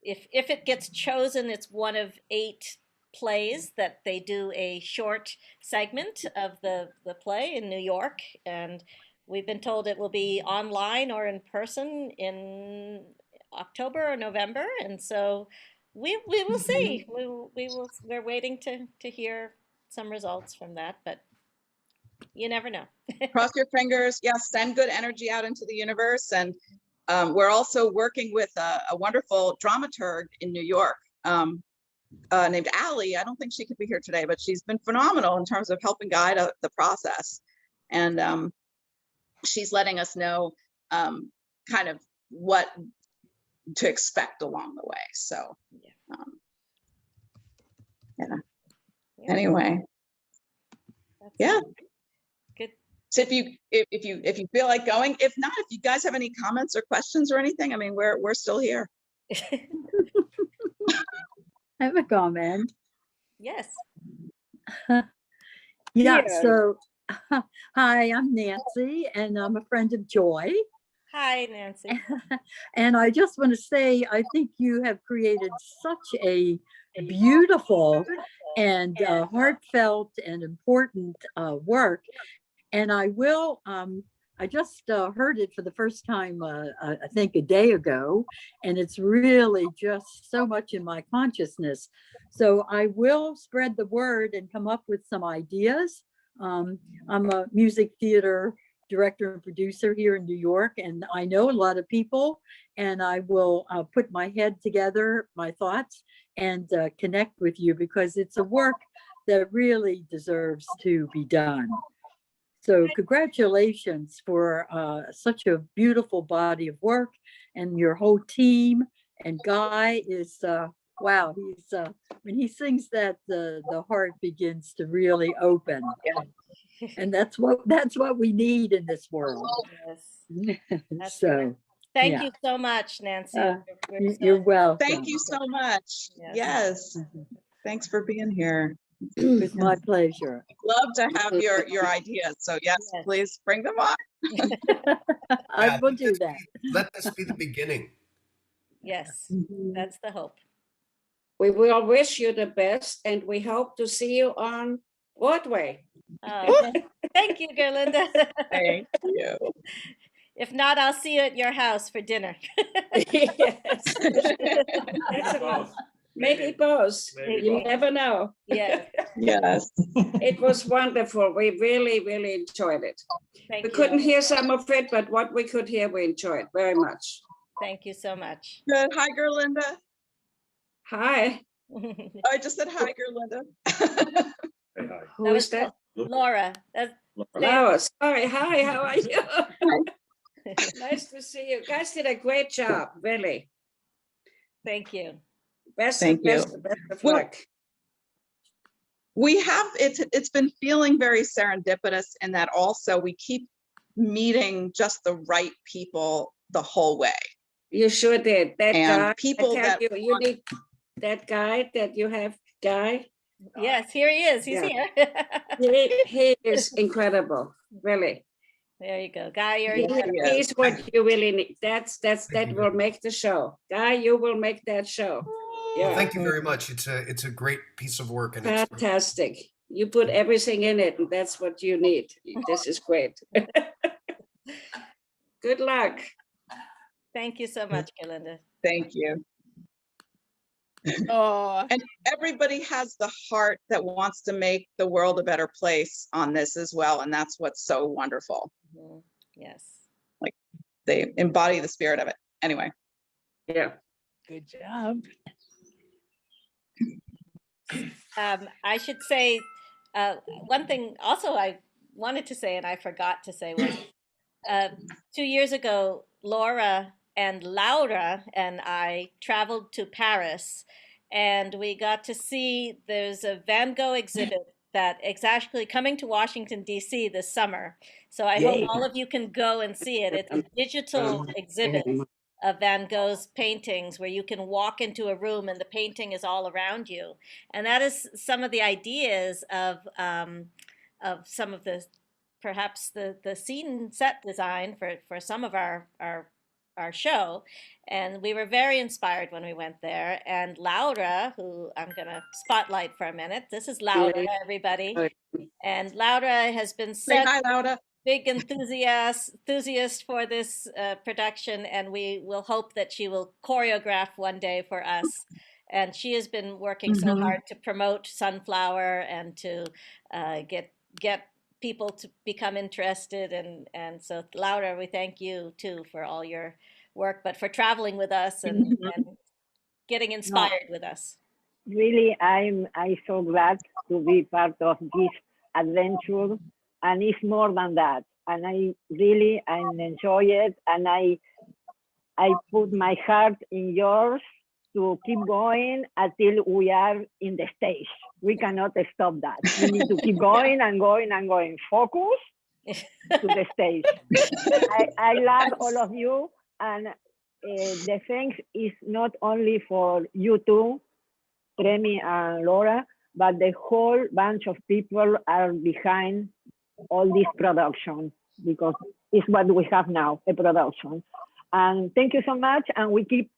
if it gets chosen, it's one of 8 plays that they do a short segment of the play in New York, and we've been told it will be online or in person in October or November, and so we will see. We're waiting to hear some results from that, but you never know. Cross your fingers. Yes, send good energy out into the universe. And we're also working with a wonderful dramaturg in New York named Allie. I don't think she could be here today, but she's been phenomenal in terms of helping guide the process. And she's letting us know kind of what to expect along the way. So, yeah. Anyway, yeah. Good. So if you feel like going, if not, if you guys have any comments or questions or anything, I mean, we're still here. I have a comment. Yes. Yeah, Yes. so hi, I'm Nancy, and I'm a friend of Joy. Hi, Nancy. And I just want to say, I think you have created such a beautiful and heartfelt and important work. And I will I just heard it for the first time, I think a day ago, and it's really just so much in my consciousness. So I will spread the word and come up with some ideas. I'm a music theater director and producer here in New York, and I know a lot of people, and I will put my head together, my thoughts, and connect with you, because it's a work that really deserves to be done. So congratulations for such a beautiful body of work, and your whole team. And Guy is, wow, he's, when he sings that, the heart begins to really open. And that's what we need in this world. Yes. That's So, Thank yeah. you so much, Nancy. You're welcome. Thank you so much. Yes. Yes. Thanks for being here. It's my pleasure. Love to have your ideas. So yes, please bring them on. I will do that. Let this be the beginning. Yes, that's the hope. We will wish you the best, and we hope to see you on Broadway. Oh, thank you, Gerlinda. Thank you. If not, I'll see you at your house for dinner. Yes. Maybe both. You never know. Yes. Yes. It was wonderful. We really, really enjoyed it. Thank We you. couldn't hear some of it, but what we could hear, we enjoyed very much. Thank you so much. Good. Hi, Gerlinda. Hi. I just said hi, Gerlinda. Who is that? Laura. Laura. Sorry. Hi, how are you? Nice to see you. Guys did a great job, really. Thank you. Best Thank you. best of luck. We have, it's been feeling very serendipitous in that also we keep meeting just the right people the whole way. You sure did. That And guy, people I tell that you, you need that guy that you have, Guy. Yes, here he is. He's Yeah. here. He is incredible, really. There you go. Guy, you're incredible. He's what you really need. That will make the show. Guy, you will make that show. Well, Yeah. thank you very much. It's a great piece of work, and it's Fantastic. You put everything in it, and that's what you need. This is great. Good luck. Thank you so much, Gerlinda. Thank you. Oh, And everybody has the heart that wants to make the world a better place on this as well. And that's what's so wonderful. Mhm. Yes. Like they embody the spirit of it. Anyway. Yeah. good job. I should say one thing also I wanted to say and I forgot to say was 2 years ago, Laura and Laura and I traveled to Paris, and we got to see there's a Van Gogh exhibit that is actually coming to Washington, D.C. this summer. So I hope all of you can go and see it. It's a digital exhibit of Van Gogh's paintings where you can walk into a room and the painting is all around you. And that is some of the ideas of some of the perhaps the scene set design for some of our show. And we were very inspired when we went there. And Laura, who I'm going to spotlight for a minute, this is Laura, everybody. And Laura has been such a big enthusiast for this production, and we will hope that she will choreograph one day for us. And she has been working so hard to promote Sunflower and to get people to become interested. And so, Laura, we thank you too for all your work, but for traveling with us and getting inspired with us. Really, I'm so glad to be part of this adventure, and it's more than that. And I enjoy it, and I put my heart in yours to keep going until we are in the stage. We cannot stop that. We need to keep going and going and going. Focus to the stage. I love all of you, and the thanks is not only for you two, Tremi and Laura, but the whole bunch of people are behind all this production, because it's what we have now, a production. And thank you so much, and we keep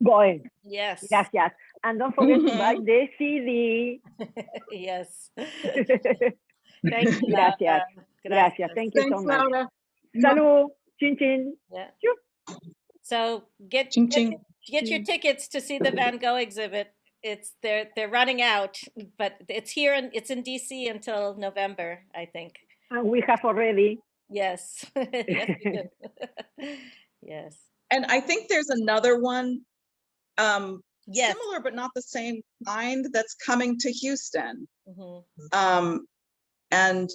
going. Yes. Gracias. And don't forget to buy the CD. Yes. Thank you, Laura. Gracias. Gracias. Thank you so much. Laura. Salut. Chin chin. Yeah. Choo. So get Ching, get ching. get your tickets to see the Van Gogh exhibit. It's they're running out, but it's here and it's in DC until November, I think. And we have already. Yes, yes, we do. Yes. And I think there's another one, Yes. similar but not the same kind, that's coming to Houston. Mm-hmm. And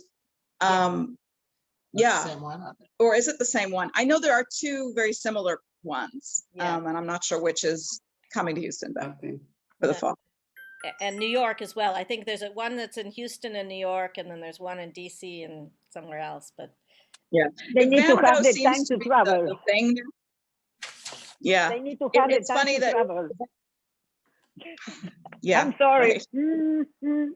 yeah, Same one. or is it the same one? I know there are two very similar ones, Yeah. and I'm not sure which is coming to Houston, but Okay. for the Yeah. fall. And New York as well. I think there's one that's in Houston and New York, and then there's one in DC and somewhere else. But Yeah, They If need to Van have Gogh the seems time to to be travel. the thing. Yeah, They need to have the it's time funny to that. travel. Yeah, I'm sorry. right.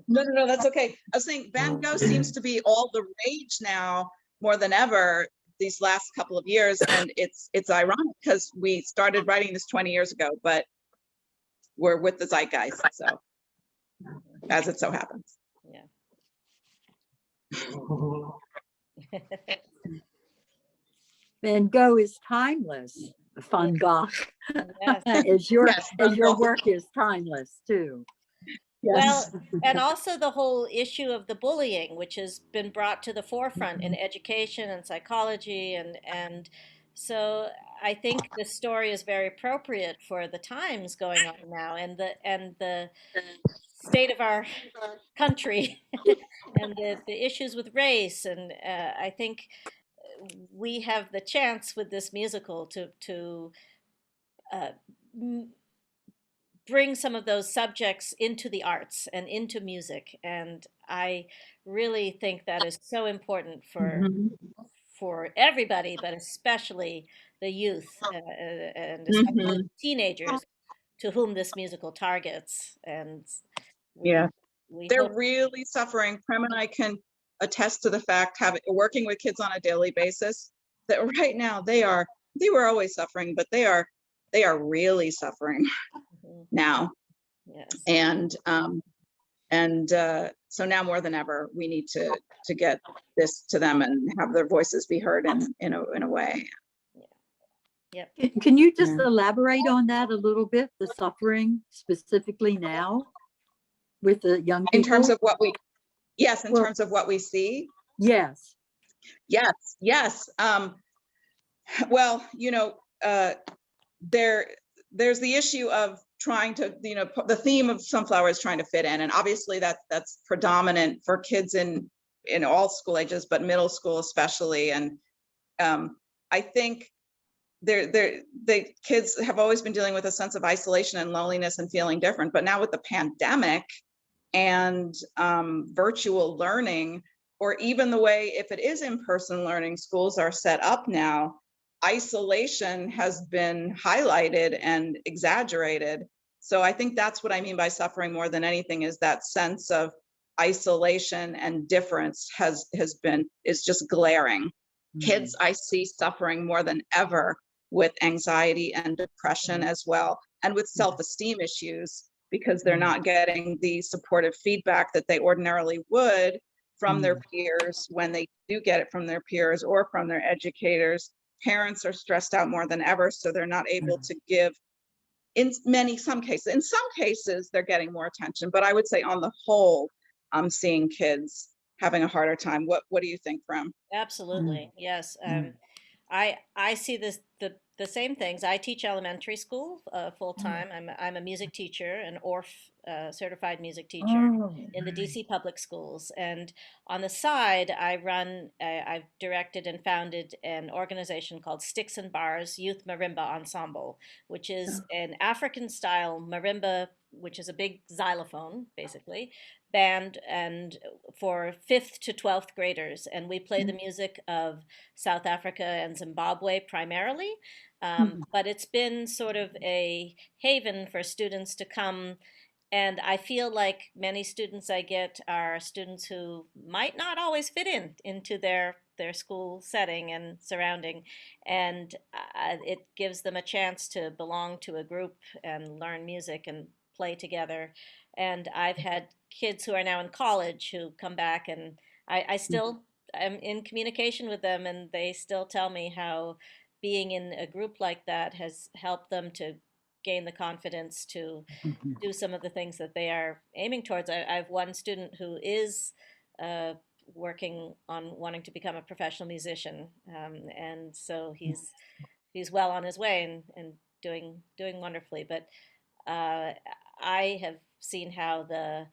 No, that's okay. I was saying Van Gogh seems to be all the rage now more than ever these last couple of years, and it's ironic because we started writing this 20 years ago, but we're with the zeitgeist, so as it so happens. yeah. Van Gogh is timeless. Van Gogh, Yes. as your Yes, as Van your Gogh. work is timeless too. Yes. Well, and also the whole issue of the bullying, which has been brought to the forefront in education and psychology, and so I think this story is very appropriate for the times going on now, and the state of our country, and the issues with race, and I think we have the chance with this musical to uh, m- bring some of those subjects into the arts and into music, and I really think that is so important for everybody, but especially the youth, and especially Mhm. teenagers to whom this musical targets, and Yeah, we they're hope. really suffering. Prem and I can attest to the fact, having working with kids on a daily basis, that right now they were always suffering, but they are really suffering Mhm. now. Yes. And so now more than ever, we need to get this to them and have their voices be heard in a way. Yep. Can you just Yeah. elaborate on that a little bit? The suffering specifically now with the young people. In terms of what we, yes, in Well- terms of what we see. Yes. Yes. Well, there's the issue of trying to, the theme of Sunflower is trying to fit in, and obviously that's predominant for kids in all school ages, but middle school especially. And I think the kids have always been dealing with a sense of isolation and loneliness and feeling different, but now with the pandemic and virtual learning, or even the way, if it is in-person learning, schools are set up now, isolation has been highlighted and exaggerated. So I think that's what I mean by suffering more than anything, is that sense of isolation and difference is just glaring. Kids I see suffering more than ever with anxiety and depression as well, and with self-esteem issues, because they're not getting the supportive feedback that they ordinarily would from their peers when they do get it from their peers or from their educators. Parents are stressed out more than ever, so they're not able to give, in some cases they're getting more attention, but I would say on the whole, I'm seeing kids having a harder time. What do you think, Prem? Absolutely, yes. I see the same things. I teach elementary school full time. I'm a music teacher, an ORF certified music teacher in the DC public schools, and on the side, I've directed and founded an organization called Sticks and Bars Youth Marimba Ensemble, which is an African style marimba, which is a big xylophone, basically, band, and for 5th to 12th graders, and we play the music of South Africa and Zimbabwe primarily, but it's been sort of a haven for students to come, and I feel like many students I get are students who might not always fit into their school setting and surrounding, and it gives them a chance to belong to a group and learn music and play together. And I've had kids who are now in college who come back, and I still I'm in communication with them, and they still tell me how being in a group like that has helped them to gain the confidence to do some of the things that they are aiming towards. I have one student who is uh, working on wanting to become a professional musician, and so he's well on his way and doing wonderfully. But uh, I have seen how the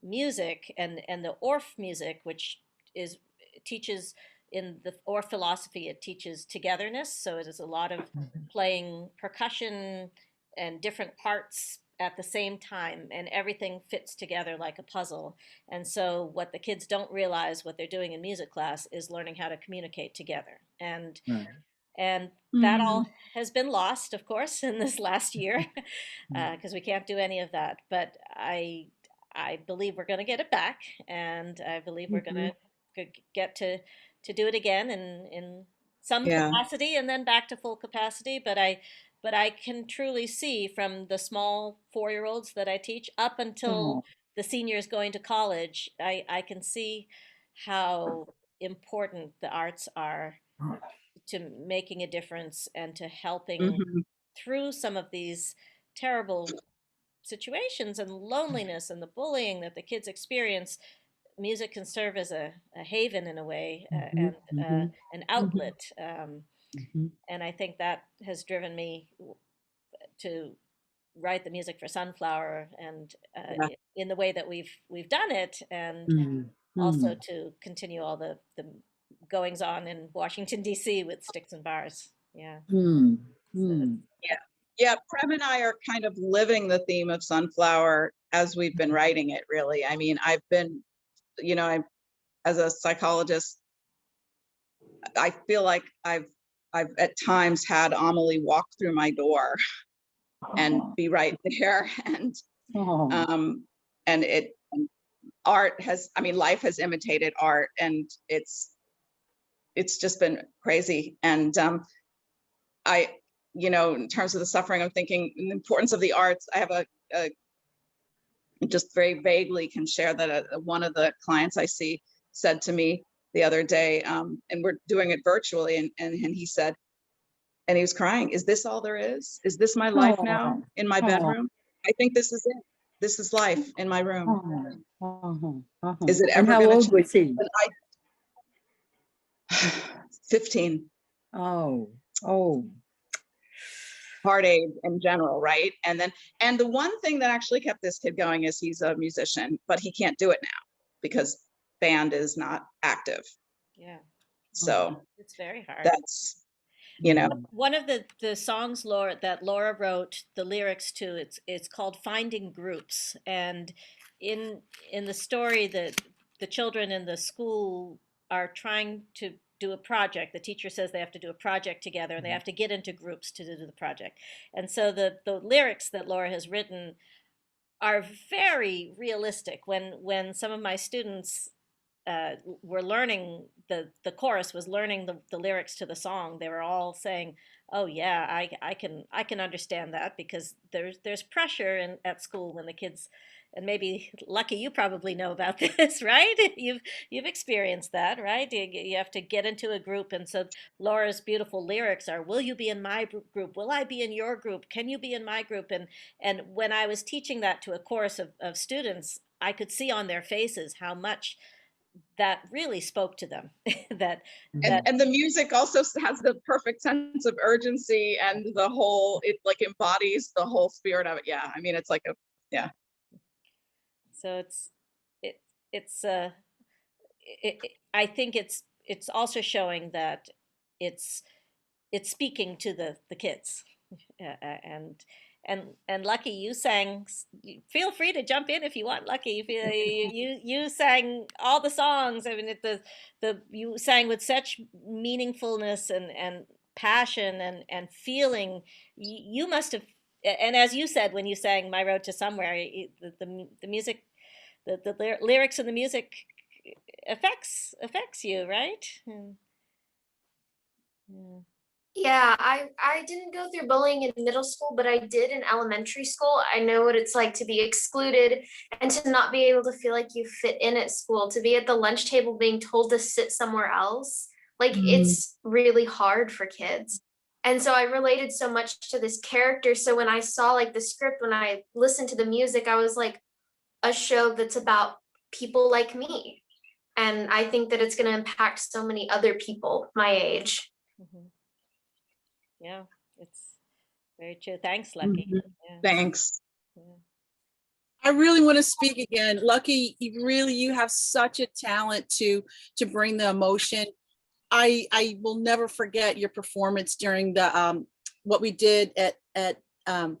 music and the Orff music, which is teaches in the Orff philosophy, it teaches togetherness. So it is a lot of playing percussion and different parts at the same time, and everything fits together like a puzzle. And so what the kids don't realize what they're doing in music class is learning how to communicate together. And that all has been lost, of course, in this last year, because we can't do any of that. But I believe we're going to get it back, and I believe we're going to get to do it again in some Yeah. capacity, and then back to full capacity. But I can truly see from the small 4-year-olds that I teach up until the seniors going to college, I can see how important the arts are to making a difference and to helping through some of these terrible situations and loneliness and the bullying that the kids experience. Music can serve as a haven in a way, and an outlet. And I think that has driven me to write the music for Sunflower, and in the way that we've done it, and also to continue all the goings on in Washington D.C. with Sticks and Bars. Yeah. Yeah. Yeah, Prem and I are kind of living the theme of Sunflower as we've been writing it, really. I mean, I've been, as a psychologist, I feel like I've at times had Amelie walk through my door and be right there. And art has, I mean, life has imitated art, and it's just been crazy. And in terms of the suffering, I'm thinking the importance of the arts. I have a just very vaguely can share that one of the clients I see said to me the other day, and we're doing it virtually, and he said, and he was crying, "Is this all there is? Is this my life now in my bedroom? I think this is it. This is life in my room. Is it And ever how going to old change?" was he? 15. Oh. Heartache in general, right? And the one thing that actually kept this kid going is he's a musician, but he can't do it now because band is not active. Yeah. So it's very hard. That's one of the songs that Laura wrote the lyrics to. It's called Finding Groups, and in the story, the children in the school are trying to do a project. The teacher says they have to do a project together, and they have to get into groups to do the project. And so the lyrics that Laura has written are very realistic. When some of my students were learning, the chorus was learning the lyrics to the song, they were all saying, "Oh yeah, I can understand that," because there's pressure at school when the kids, and maybe Lucky, you probably know about this, right? You've experienced that, right? You have to get into a group, and so Laura's beautiful lyrics are, "Will you be in my group? Will I be in your group? Can you be in my group?" And when I was teaching that to a chorus of students, I could see on their faces how much that really spoke to them. and the music also has the perfect sense of urgency, and the whole, it like embodies the whole spirit of it. Yeah, I mean, it's like so I think it's also showing that it's speaking to the kids. And Lucky, you sang. Feel free to jump in if you want, Lucky. You sang all the songs. I mean, you sang with such meaningfulness and passion and feeling. You must have. And as you said when you sang "My Road to Somewhere," the music, the lyrics and the music affects you, right? Yeah. Yeah, I didn't go through bullying in middle school, but I did in elementary school. I know what it's like to be excluded and to not be able to feel like you fit in at school, to be at the lunch table being told to sit somewhere else. Like it's really hard for kids. And so I related so much to this character. So when I saw like the script, when I listened to the music, I was like, a show that's about people like me. And I think that it's going to impact so many other people my age. Mhm. Yeah, it's very true. Thanks, Lucky. Yeah. Thanks. Yeah. I really want to speak again. Lucky, you have such a talent to bring the emotion. I will never forget your performance during the what we did at the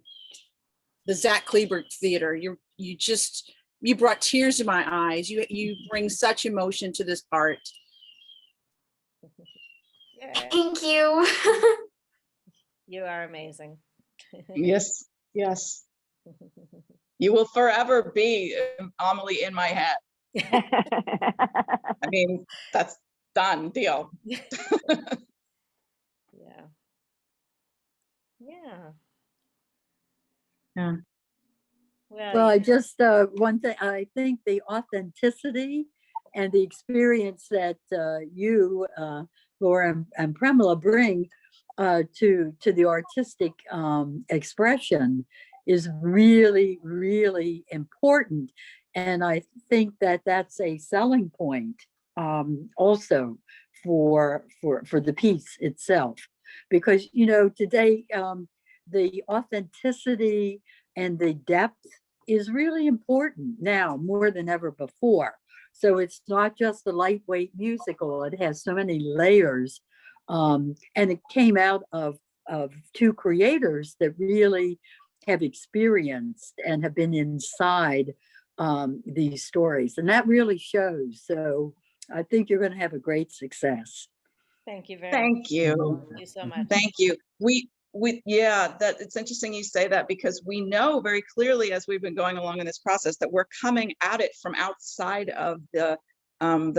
Zach Kleber Theater. You brought tears to my eyes. You bring such emotion to this part. Yeah, Thank you. you are amazing. Yes, yes. You will forever be Amelie in my head. I mean, that's done deal. Yeah. Yeah. Yeah. Well, Well, I just, one thing, I think the authenticity and the experience that you, Laura and Premila bring to the artistic expression is really, really important. And I think that that's a selling point also for the piece itself. Because, you know, today, the authenticity and the depth is really important now more than ever before. So it's not just a lightweight musical, it has so many layers. And it came out of two creators that really have experienced and have been inside these stories. And that really shows. So I think you're going to have a great success. thank you very Thank you. much. Thank you so much. Thank you. Yeah, that it's interesting you say that because we know very clearly as we've been going along in this process that we're coming at it from outside of the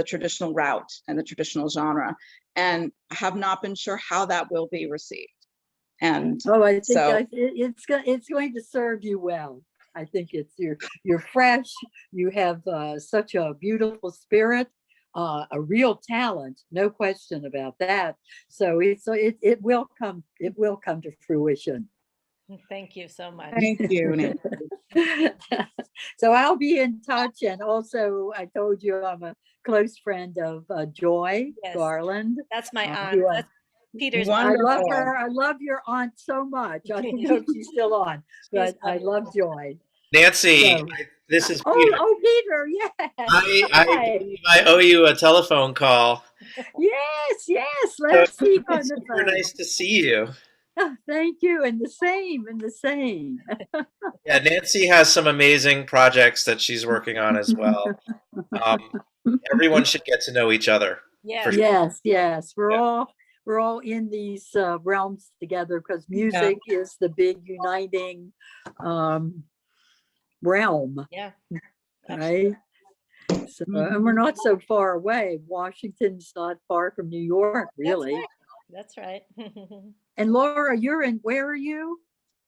traditional route and the traditional genre, and have not been sure how that will be received. And I think so it's going to serve you well. I think you're fresh. You have such a beautiful spirit, a real talent, no question about that. So it will come to fruition. Thank you so much. thank you, Nancy. So I'll be in touch, and also I told you I'm a close friend of Joy Yes. Garland. That's my aunt. who That's Peter's I aunt. love her. I love your aunt so much. I don't know if she's still on, but I love Joy. Nancy, So- this is Peter. Oh, Peter, yes. I Hi. believe I owe you a telephone call. Yes, So let's speak on it's the super phone. nice to see you. Oh, thank you, and the same, and the same. Yeah, Nancy has some amazing projects that she's working on as well. Everyone should get to know each other. Yeah. For sure. Yes. Yeah. We're all in these realms together because music is the big uniting realm. Yeah. Right. So, and we're not so far away. Washington's not far from New York, really. That's right. And Laura, where are you?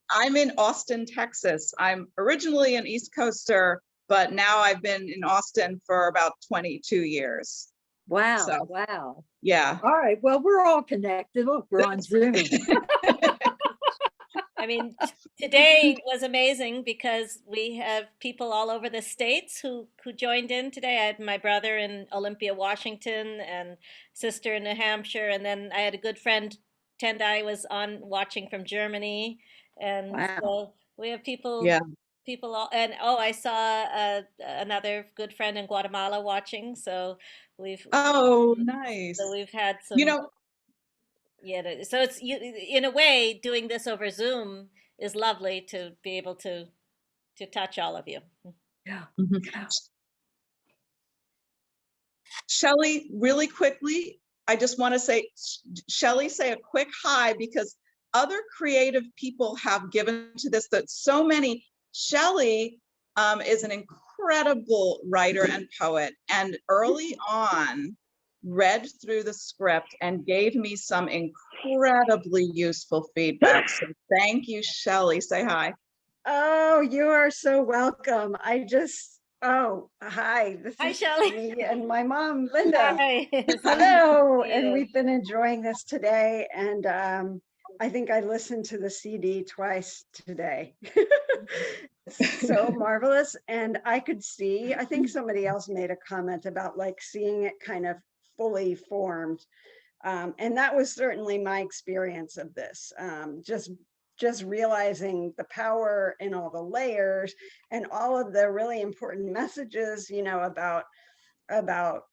I'm in Austin, Texas. I'm originally an East Coaster, but now I've been in Austin for about 22 years. Wow. So, wow. Yeah. All right. Well, we're all connected. Look, we're on Zoom. I mean, today was amazing because we have people all over the states who joined in today. I had my brother in Olympia, Washington, and sister in New Hampshire, and then I had a good friend, Tendai, was on watching from Germany, and Wow. so we have people. Yeah. People all, and I saw another good friend in Guatemala watching. So we've nice. So we've had some. Yeah, so it's in a way doing this over Zoom is lovely to be able to touch all of you. Yeah. Shelley, really quickly, I just want to say, Shelley, say a quick hi because other creative people have given to this that so many. Shelley is an incredible writer and poet, and early on read through the script and gave me some incredibly useful feedback. So thank you, Shelley. Say hi. Oh, you are so welcome. Hi. This Hi, is Shelley. me and my mom, Linda. Hi. Hello. See And you. we've been enjoying this today. And I think I listened to the CD twice today. So marvelous. And I could see, I think somebody else made a comment about like seeing it kind of fully formed. And that was certainly my experience of this. Just realizing the power in all the layers and all of the really important messages, you know, about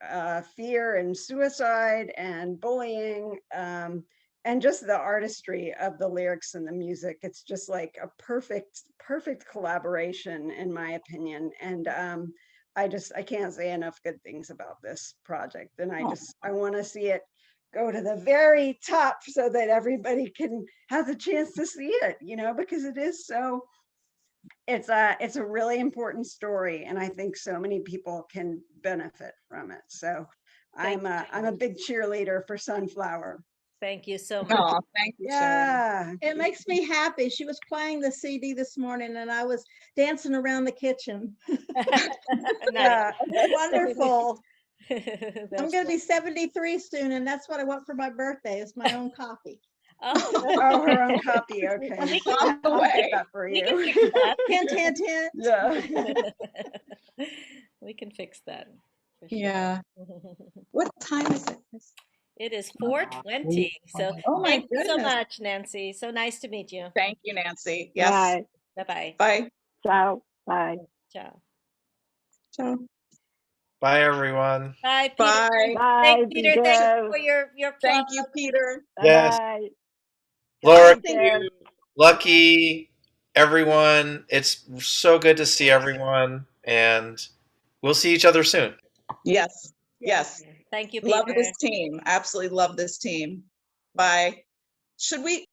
fear and suicide and bullying, and just the artistry of the lyrics and the music. It's just like a perfect collaboration, in my opinion. And I can't say enough good things about this project. And I want to see it go to the very top so that everybody can have the chance to see it, you know, because it is so, it's a really important story, and I think so many people can benefit from it. So I'm a big cheerleader for Sunflower. Thank you so much. Oh, thank you, Shelley. Yeah, It makes me happy. She was playing the CD this morning and I was dancing around the kitchen. yeah, It's wonderful. That's I'm going to be 73 soon, and that's what I want for my birthday is my own copy. Oh, her own copy. Okay, We I'll get that for we you. can fix that. Hint, hint, hint. Yeah. We can fix that. For sure. Yeah. What time is it? It is 4:20. So Oh my thank you so goodness. much, Nancy. So nice to meet you. Thank you, Nancy. Yes. Bye. Bye-bye. Bye. Ciao. Bye. Ciao. Ciao. Bye, everyone. Bye, Peter. Bye. Bye, Thank Peter. Thank you Peter. for your Thank plug. you, Peter. Yes. Bye. Laura, Thank you. Lucky, everyone. It's so good to see everyone, and we'll see each other soon. Yes. Yes. Thank you, Peter. Love this team. Absolutely love this team. Bye. Should we